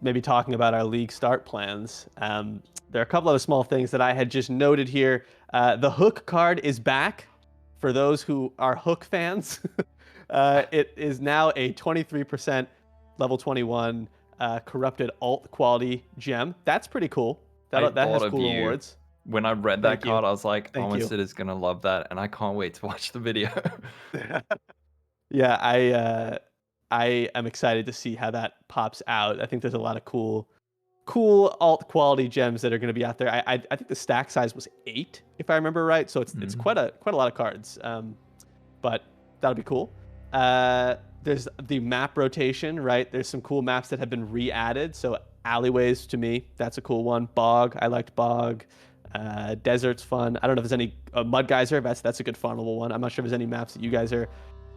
maybe talking about our league start plans. There are a couple of small things that I had just noted here. The Hook card is back for those who are Hook fans. It is now a 23% level 21 corrupted alt quality gem. That's pretty cool. That has thought of cool you. rewards. When I read that Thank you. card, I was like, Thank you. Almost is gonna love that, and I can't wait to watch the video. Yeah, I am excited to see how that pops out. I think there's a lot of cool alt quality gems that are going to be out there. I think the stack size was 8, if I remember right. So it's quite a lot of cards. But that'll be cool. There's the map rotation, right? There's some cool maps that have been re-added. So alleyways, to me, that's a cool one. Bog, I liked Bog. Desert's fun. I don't know if there's any Mud Geyser. That's a good farmable one. I'm not sure if there's any maps that you guys are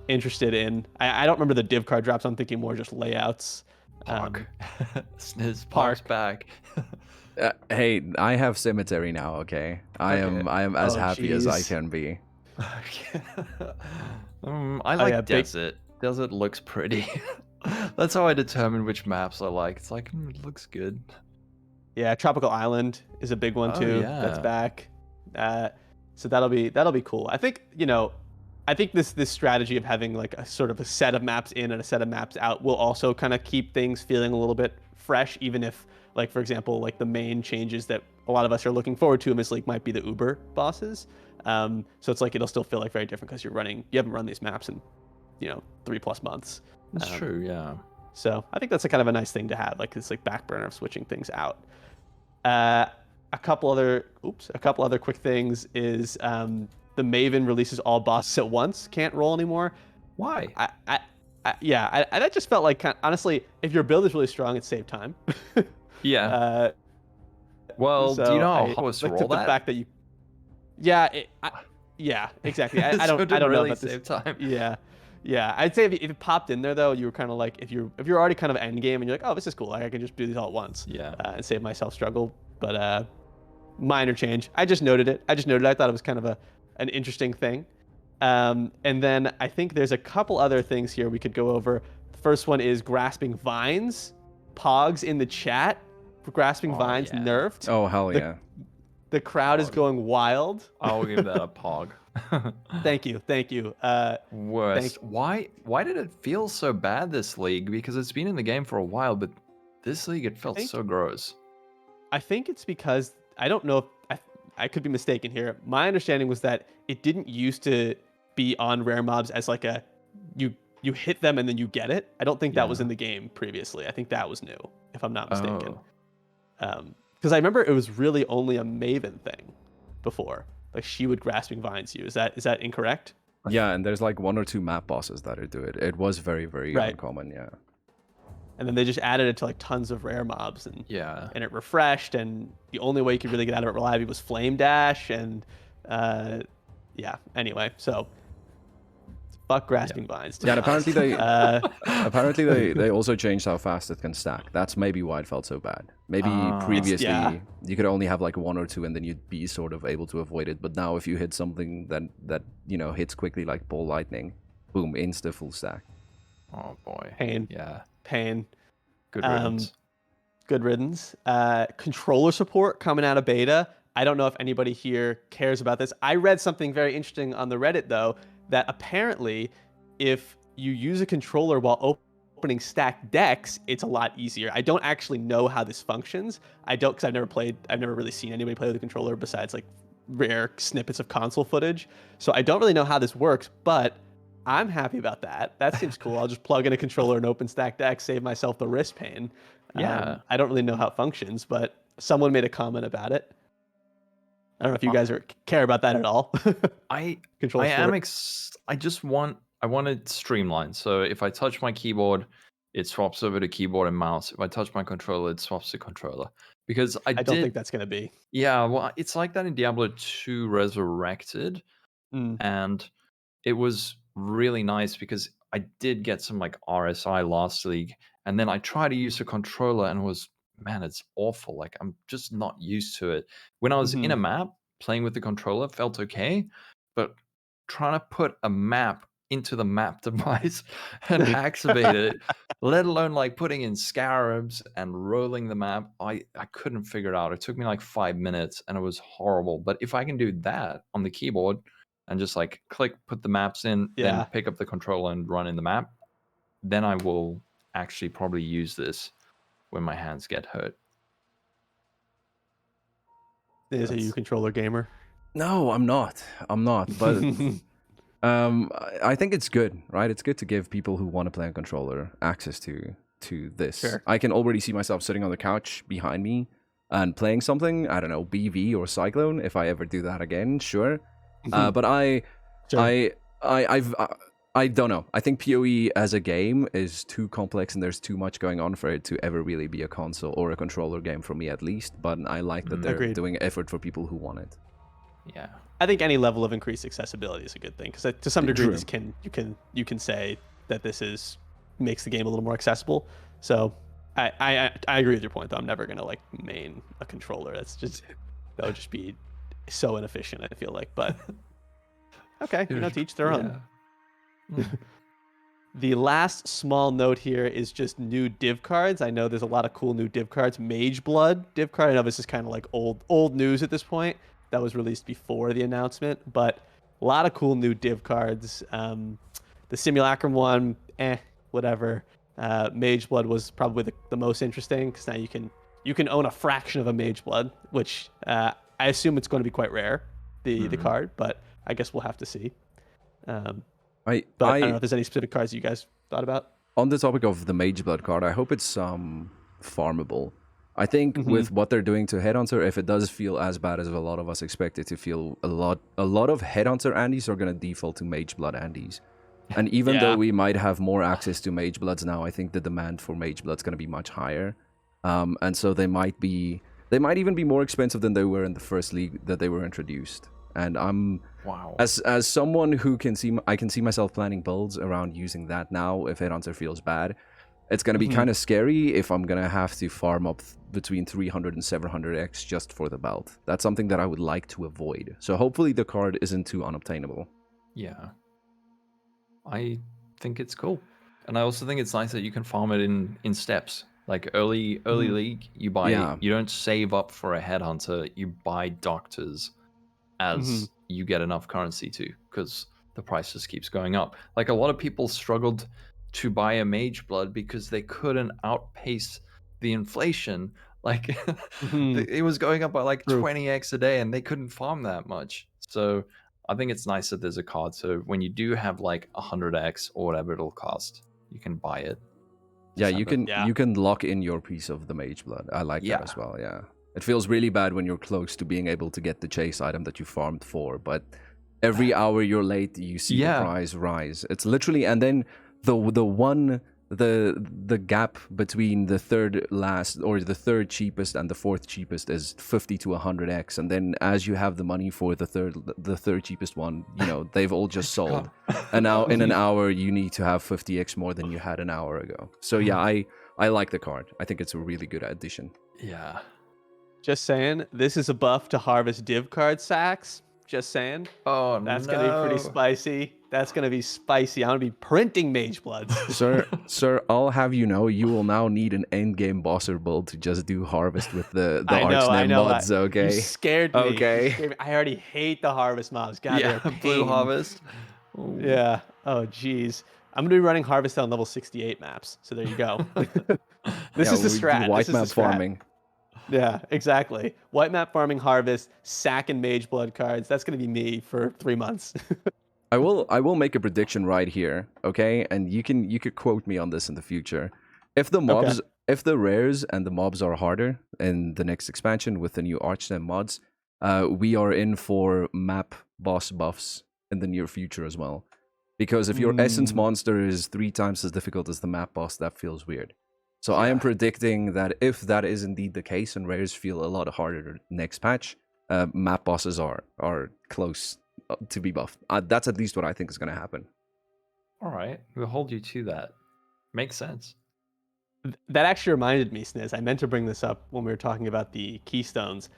interested in. I don't remember the div card drops. I'm thinking more just layouts. Park. Sniz Park's back. Hey, I have cemetery now. Okay, I am as happy as I can be. I like Desert. Desert looks pretty. That's how I determine which maps I like. It's like, it looks good. Yeah, Tropical Island is a big one too. Yeah. That's back. So that'll be cool. I think, I think this strategy of having like a sort of a set of maps in and a set of maps out will also kind of keep things feeling a little bit fresh, even if, like, for example, like the main changes that a lot of us are looking forward to in this league might be the Uber bosses. So it's like it'll still feel like very different because you haven't run these maps in 3+ months. That's true, yeah. So I think that's a kind of a nice thing to have, like this like back burner of switching things out. A couple other quick things is the Maven releases all bosses at once, can't roll anymore. Why? That just felt like, honestly, if your build is really strong, it saved time. Yeah. Well, do you know how hard to roll the that? fact that you, yeah, exactly. I don't know really about save this. time. Yeah. I'd say if it popped in there though, you were kind of like, if you're already kind of end game and you're like, oh, this is cool, I can just do these all at once. Yeah. And save myself struggle. But minor change. I just noted it. I thought it was kind of an interesting thing. And then I think there's a couple other things here we could go over. The first one is Grasping Vines. Pogs in the chat for Grasping Vines nerfed. Oh, hell yeah. The crowd is going wild. I'll give that a pog. Thank you. Worst. Why did it feel so bad this league? Because it's been in the game for a while, but this league it felt so gross. I think it's because, I don't know if I could be mistaken here. My understanding was that it didn't used to be on rare mobs as like a you hit them and then you get it. I don't think that was in the game previously. I think that was new, if I'm not mistaken. Because I remember it was really only a Maven thing before. Like she would Grasping Vines you. Is that incorrect? Yeah, and there's like 1 or 2 map bosses that do it. It was very, very uncommon, yeah. And then they just added it to like tons of rare mobs, and it refreshed, and the only way you could really get out of it reliably was Flame Dash, and anyway, so Fuck grasping vines. To Yeah, be and apparently they also changed how fast it can stack. That's maybe why it felt so bad. Maybe previously you could only have like 1 or 2 and then you'd be sort of able to avoid it. But now if you hit something that hits quickly like ball lightning, boom, insta full stack. Oh boy. Pain. Yeah. Pain. Good riddance. Good riddance. Controller support coming out of beta. I don't know if anybody here cares about this. I read something very interesting on the Reddit though, that apparently if you use a controller while opening stacked decks, it's a lot easier. I don't actually know how this functions. I don't, because I've never really seen anybody play with a controller besides like rare snippets of console footage. So I don't really know how this works, but I'm happy about that. That seems cool. I'll just plug in a controller and open stacked decks, save myself the wrist pain. Yeah. I don't really know how it functions, but someone made a comment about it. I don't know if you guys care about that at all. I want it streamlined. So if I touch my keyboard, it swaps over to keyboard and mouse. If I touch my controller, it swaps to controller. Because I don't think that's gonna be. Yeah, well, it's like that in Diablo 2 Resurrected, and it was really nice because I did get some like RSI last league, and then I tried to use a controller and man, it's awful. Like I'm just not used to it. When I was in a map, playing with the controller felt okay, but trying to put a map into the map device and activate it, let alone like putting in scarabs and rolling the map, I couldn't figure it out. It took me like 5 minutes and it was horrible. But if I can do that on the keyboard and just like click, put the maps in, then pick up the controller and run in the map, then I will actually probably use this when my hands get hurt. Are you a controller gamer? No, I'm not. But I think it's good, right? It's good to give people who want to play on controller access to this. Sure. I can already see myself sitting on the couch behind me and playing something. I don't know, BV or Cyclone. If I ever do that again, sure. But I don't know. I think PoE as a game is too complex and there's too much going on for it to ever really be a console or a controller game for me at least. But I like that they're doing effort for people who want it. Yeah. I think any level of increased accessibility is a good thing because to some degree you can say that this makes the game a little more accessible. So I agree with your point though. I'm never gonna like main a controller. That would just be so inefficient. I feel like, but okay, to each their own. The last small note here is just new div cards. I know there's a lot of cool new div cards. Mage Blood div card. I know this is kind of like old news at this point. That was released before the announcement, but a lot of cool new div cards. The Simulacrum one, whatever. Mage Blood was probably the most interesting because now you can own a fraction of a Mage Blood, which I assume it's going to be quite rare, the card, but I guess we'll have to see. I don't know if there's any specific cards you guys thought about. On the topic of the Mage Blood card, I hope it's farmable. I think with what they're doing to Headhunter, if it does feel as bad as a lot of us expect it to feel, a lot of Headhunter Andes are going to default to Mage Blood Andes. And even though we might have more access to Mage Bloods now, I think the demand for Mage Blood's going to be much higher. And so they might even be more expensive than they were in the first league that they were introduced. And as someone who I can see myself planning builds around using that now if Headhunter feels bad. It's going to be kind of scary if I'm going to have to farm up between 300 and 700x just for the belt. That's something that I would like to avoid. So hopefully the card isn't too unobtainable. Yeah. I think it's cool. And I also think it's nice that you can farm it in steps. Like early league, you buy you don't save up for a Headhunter, you buy doctors as you get enough currency to, because the price just keeps going up. Like a lot of people struggled to buy a Mage Blood because they couldn't outpace the inflation. Like it was going up by like 20x a day and they couldn't farm that much. So I think it's nice that there's a card. So when you do have like 100x or whatever it'll cost, you can buy it. Yeah, you can lock in your piece of the Mage Blood. I like that as well, yeah. It feels really bad when you're close to being able to get the chase item that you farmed for, but every hour you're late, you see the price rise. It's literally, and then the one the gap between the third last or the third cheapest and the fourth cheapest is 50 to 100x, and then as you have the money for the third cheapest one, you know, they've all just sold, and now in an hour you need to have 50x more than you had an hour ago. So yeah, I like the card. I think it's a really good addition. Yeah. Just saying, this is a buff to harvest div card sacks. Just saying. Oh, That's no. gonna be pretty spicy. That's gonna be spicy. I'm gonna be printing Mage Bloods. Sir, I'll have you know, you will now need an endgame bosser build to just do harvest with the Archnemesis Mods, okay? You scared me. Okay. You scared me. I already hate the harvest mobs. God, Yeah, they're a blue pain. harvest. Ooh. Yeah. Oh, geez. I'm gonna be running harvest on level 68 maps. So there you go. This is the strat. White This map is the strat. farming. Yeah, exactly. White map farming, harvest, sack and mage blood cards. That's gonna be me for 3 months. I will make a prediction right here, okay? And you could quote me on this in the future. If the mobs, if the rares and the mobs are harder in the next expansion with the new Archnemesis mods, we are in for map boss buffs in the near future as well. Because if your essence monster is 3 times as difficult as the map boss, that feels weird. So I am predicting that if that is indeed the case and rares feel a lot harder next patch, map bosses are close to be buffed. That's at least what I think is going to happen. All right, we'll hold you to that. Makes sense. That actually reminded me, Sniz. I meant to bring this up when we were talking about the Keystones.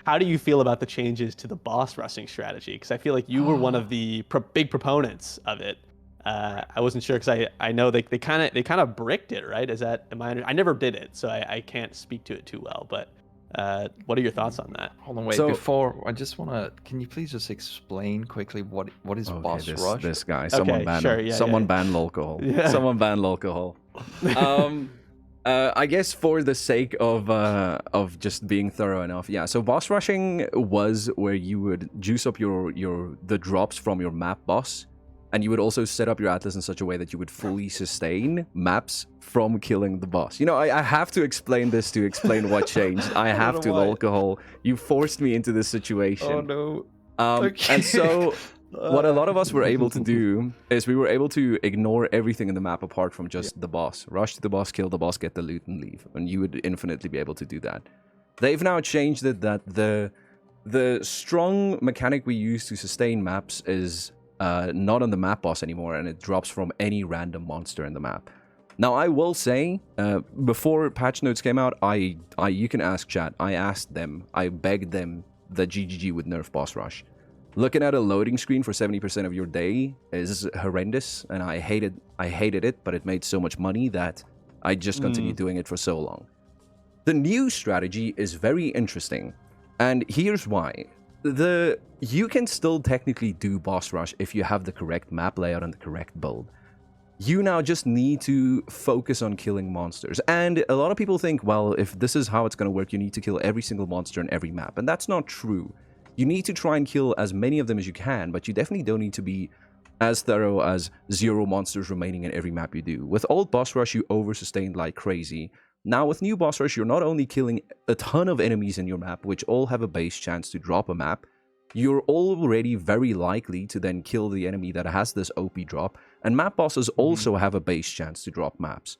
How do you feel about the changes to the boss rushing strategy? Because I feel like you were one of the big proponents of it. I wasn't sure because I know they kind of bricked it, right? Is that I never did it, so I can't speak to it too well. But what are your thoughts on that? Hold on, wait. So, before I just want to, can you please just explain quickly what is boss rush? This guy, someone ban him. Yeah, someone ban alcohol. Yeah. Someone ban alcohol. I guess for the sake of just being thorough enough, yeah. So boss rushing was where you would juice up the drops from your map boss, and you would also set up your atlas in such a way that you would fully sustain maps from killing the boss. You know, I have to explain this to explain what changed. I have to, alcohol. You forced me into this situation. Oh no. Okay. And so what a lot of us were able to do is we were able to ignore everything in the map apart from just the boss. Rush to the boss, kill the boss, get the loot, and leave. And you would infinitely be able to do that. They've now changed it that the strong mechanic we use to sustain maps is not on the map boss anymore, and it drops from any random monster in the map. Now, I will say, before patch notes came out, you can ask chat. I asked them, I begged them that GGG would nerf boss rush. Looking at a loading screen for 70% of your day is horrendous, and I hated it, but it made so much money that I just continued doing it for so long. The new strategy is very interesting, and here's why. You can still technically do boss rush if you have the correct map layout and the correct build. You now just need to focus on killing monsters. And a lot of people think, well, if this is how it's going to work, you need to kill every single monster in every map. And that's not true. You need to try and kill as many of them as you can, but you definitely don't need to be as thorough as 0 monsters remaining in every map you do. With old boss rush, you over-sustained like crazy. Now, with new boss rush, you're not only killing a ton of enemies in your map, which all have a base chance to drop a map, you're already very likely to then kill the enemy that has this OP drop, and map bosses also have a base chance to drop maps.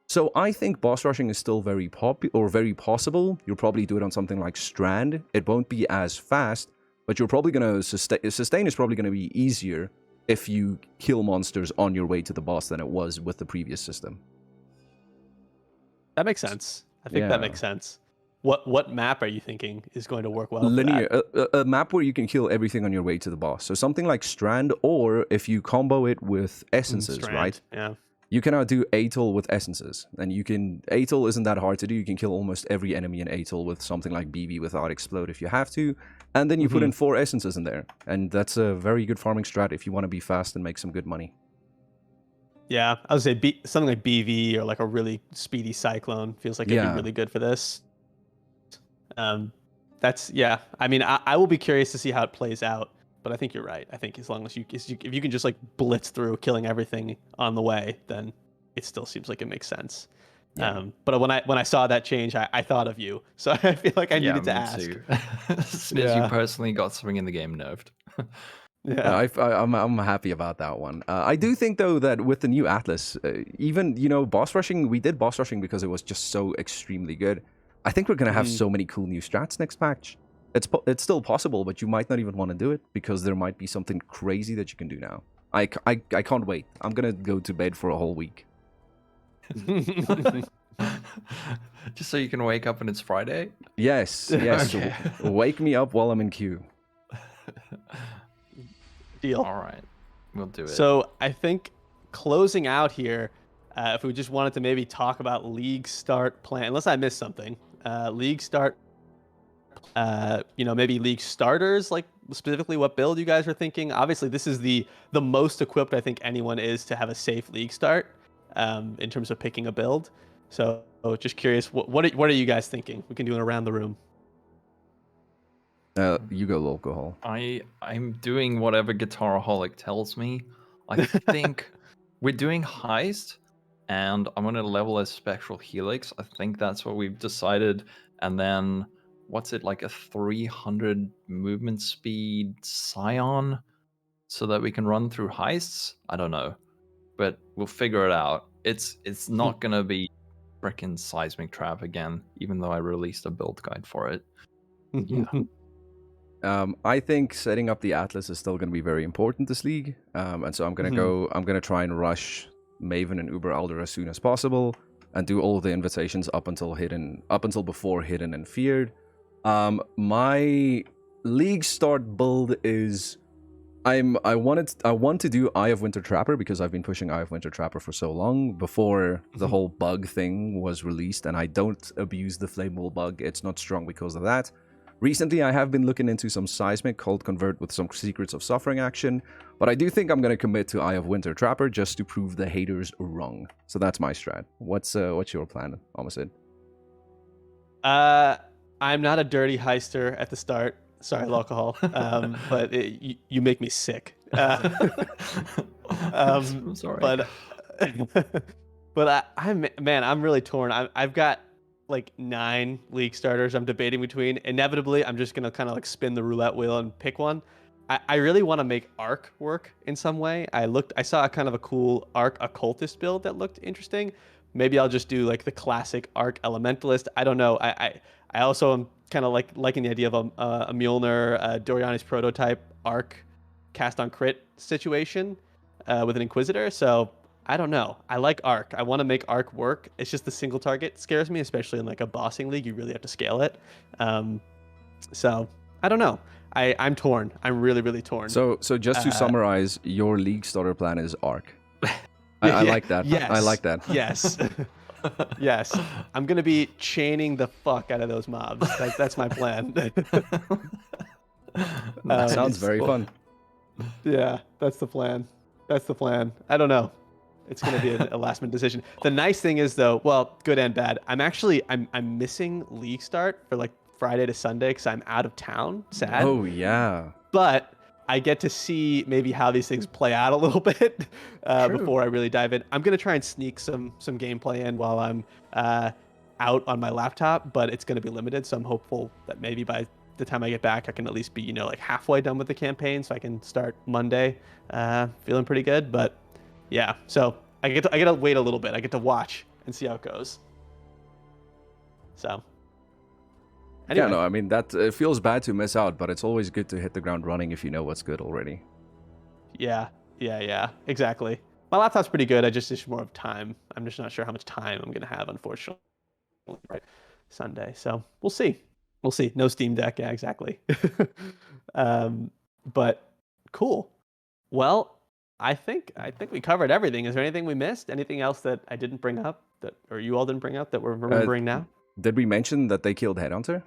So I think boss rushing is still very possible. You'll probably do it on something like Strand. It won't be as fast, but you're probably going to sustain is probably going to be easier if you kill monsters on your way to the boss than it was with the previous system. That makes sense. I think that makes sense. What map are you thinking is going to work well? Linear, a map where you can kill everything on your way to the boss. So something like Strand, or if you combo it with essences, Strand, right? Yeah. You can now do Atoll with essences, and Atoll isn't that hard to do. You can kill almost every enemy in Atoll with something like BB without explode if you have to, and then you put in 4 essences in there, and that's a very good farming strat if you want to be fast and make some good money. Yeah, I would say something like BV or like a really speedy Cyclone feels like it'd be really good for this. I mean, I will be curious to see how it plays out, but I think you're right. I think as long as if you can just like blitz through killing everything on the way, then it still seems like it makes sense. Yeah. But when I saw that change, I thought of you, so I feel like I needed to ask. Too. As soon as you personally got something in the game nerfed. Yeah. I'm happy about that one. I do think though that with the new Atlas, even boss rushing, we did boss rushing because it was just so extremely good. I think we're gonna have so many cool new strats next patch. It's still possible, but you might not even want to do it because there might be something crazy that you can do now. I can't wait. I'm gonna go to bed for a whole week. Just so you can wake up and it's Friday? Yes, yes. Okay. Wake me up while I'm in queue. Deal. All right. We'll do it. So I think closing out here, if we just wanted to maybe talk about league start plan, unless I missed something, league start, maybe league starters, like specifically what build you guys are thinking. Obviously, this is the most equipped I think anyone is to have a safe league start in terms of picking a build. So just curious, what are you guys thinking? We can do it around the room. You go alcohol. I'm doing whatever Guitaraholic tells me. I think we're doing heist, and I'm gonna level as Spectral Helix. I think that's what we've decided. And then what's it, like a 300 movement speed Scion, so that we can run through heists? I don't know, but we'll figure it out. It's not gonna be frickin' Seismic Trap again, even though I released a build guide for it. Yeah. I think setting up the Atlas is still going to be very important this league, and so I'm going to try and rush Maven and Uber Elder as soon as possible, and do all of the invitations up until before Hidden and Feared. My league start build is I want to do Eye of Winter Trapper because I've been pushing Eye of Winter Trapper for so long before the whole bug thing was released, and I don't abuse the Flammable bug. It's not strong because of that. Recently, I have been looking into some Seismic Cold Convert with some Secrets of Suffering action, but I do think I'm going to commit to Eye of Winter Trapper just to prove the haters wrong. So that's my strat. What's your plan, Omasid? I'm not a dirty heister at the start. Sorry, alcohol. But you make me sick. I'm sorry. But I'm really torn. I've got like 9 league starters I'm debating between. Inevitably, I'm just gonna kind of like spin the roulette wheel and pick one. I really want to make Arc work in some way. I saw a kind of a cool Arc Occultist build that looked interesting. Maybe I'll just do like the classic Arc Elementalist. I don't know. I also am kind of liking the idea of a Mjolnir, Doriani's prototype Arc cast on crit situation with an Inquisitor. So I don't know. I like Arc. I want to make Arc work. It's just the single target scares me, especially in like a bossing league. You really have to scale it. So I don't know. I'm torn. I'm really, really torn. So just to summarize, your league starter plan is Arc. I like that. Yes. I like that. Yes. Yes. I'm going to be chaining the fuck out of those mobs. That's my plan. Sounds very fun. Yeah, that's the plan. I don't know. It's going to be a last minute decision. The nice thing is though, well, good and bad. I'm missing league start for like Friday to Sunday because I'm out of town. Sad. Oh yeah. But I get to see maybe how these things play out a little bit before I really dive in. I'm going to try and sneak some gameplay in while I'm out on my laptop, but it's going to be limited. So I'm hopeful that maybe by the time I get back, I can at least be, like halfway done with the campaign so I can start Monday feeling pretty good. But yeah, so I get to wait a little bit. I get to watch and see how it goes. So anyway. Yeah, no, I mean, it feels bad to miss out, but it's always good to hit the ground running if you know what's good already. Yeah, exactly. My laptop's pretty good. I just need more of time. I'm just not sure how much time I'm going to have, unfortunately, right Sunday. So we'll see. No Steam Deck. Yeah, exactly. But cool. Well, I think we covered everything. Is there anything we missed? Anything else that I didn't bring up or you all didn't bring up that we're remembering now? Did we mention that they killed Headhunter?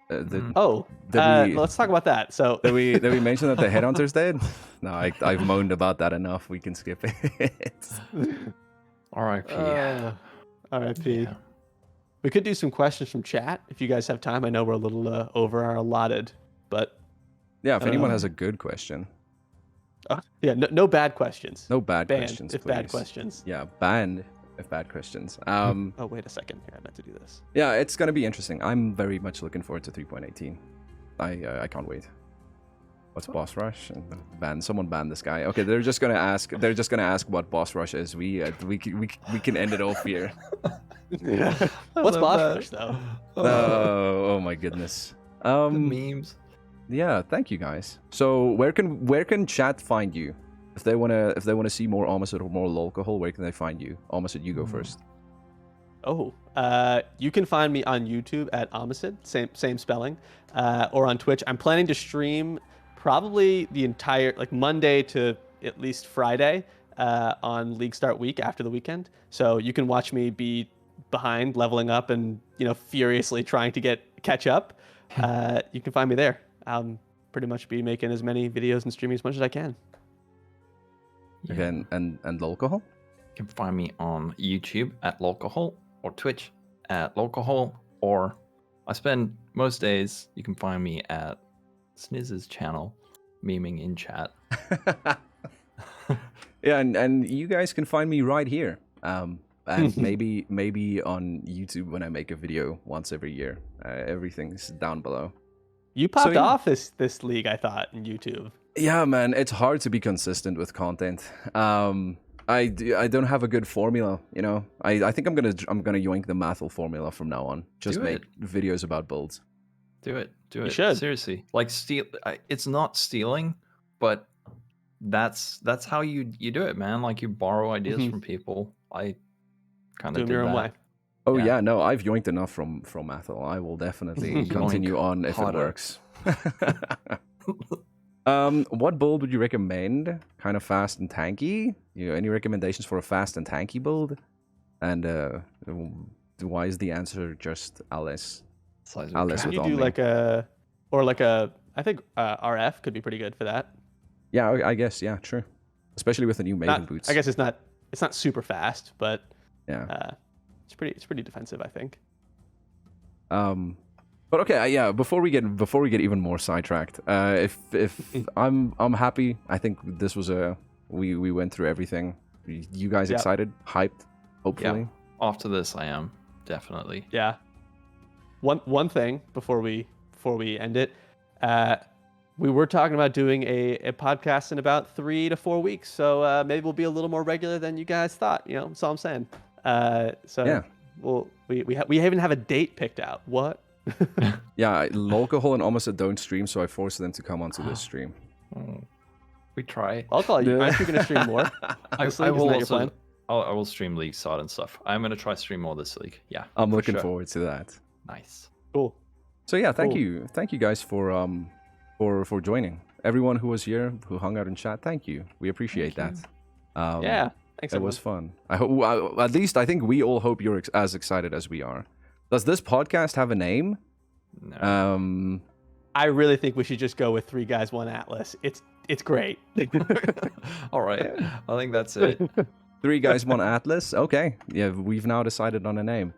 Let's talk about that. So did we mention that the Headhunter's dead? No, I've moaned about that enough. We can skip it. R.I.P. R.I.P. Yeah. We could do some questions from chat if you guys have time. I know we're a little over our allotted, but yeah, if anyone has a good question. Yeah, no bad questions. No bad Banned questions, if please. Bad questions. Yeah, banned if bad questions. Oh, wait a second. Here, I meant to do this. Yeah, it's gonna be interesting. I'm very much looking forward to 3.18. I can't wait. What's boss rush? Someone ban this guy. Okay, they're just gonna ask. They're just gonna ask what boss rush is. We can end it off here. What's boss rush though? Oh my goodness. The memes. Yeah, thank you guys. So where can chat find you? If they wanna see more Omicid or more Lolcohol, where can they find you? Omicid, you go first. Oh, you can find me on YouTube at Omicid, same spelling, or on Twitch. I'm planning to stream probably the entire Monday to at least Friday on League Start week after the weekend. So you can watch me be behind, leveling up, and furiously trying to catch up. You can find me there. I'll pretty much be making as many videos and streaming as much as I can. Yeah. Okay, and Lolcohol? You can find me on YouTube at Lolcohol or Twitch at Lolcohol, or I spend most days, you can find me at Snizz's channel, memeing in chat. Yeah, and you guys can find me right here. And maybe on YouTube when I make a video once every year. Everything's down below. You popped off this league, I thought, in YouTube. Yeah, man, it's hard to be consistent with content. I don't have a good formula, I think I'm gonna yoink the Mathel formula from now on. Just make videos about builds. Do it. You should. Seriously. It's not stealing, but that's how you do it, man. Like, you borrow ideas from people. I kind of do your own way. Oh yeah, no, I've yoinked enough from Mathel. I will definitely continue on if it works. What build would you recommend? Kind of fast and tanky? Any recommendations for a fast and tanky build? And why is the answer just Alice? Alice Can with you do I think RF could be pretty good for that. Yeah, I guess, yeah, true. Especially with the new Maven boots. I guess it's not super fast, but yeah, it's pretty defensive, I think. But okay, yeah. Before we get even more sidetracked, if I'm happy. I think this was we went through everything. You guys excited, hyped, hopefully. Yeah. After this, I am definitely. Yeah. One thing before we end it, we were talking about doing a podcast in about 3 to 4 weeks. So maybe we'll be a little more regular than you guys thought. That's all I'm saying. So yeah. We even have a date picked out. What? Yeah, Lolcohol and Omicid don't stream, so I forced them to come onto this stream. We try. I'll call you. I'm going to stream more. I will stream League Start and stuff. I'm going to try stream more this league. Yeah, I'm looking forward to that. Nice. Cool. So yeah, thank you guys for joining. Everyone who was here, who hung out in chat, thank you. We appreciate that. Yeah, thanks. It was fun. I hope. At least I think we all hope you're as excited as we are. Does this podcast have a name? No. I really think we should just go with 3 Guys 1 Atlas. It's great. All right. I think that's it. 3 Guys 1 Atlas. Okay. Yeah, we've now decided on a name.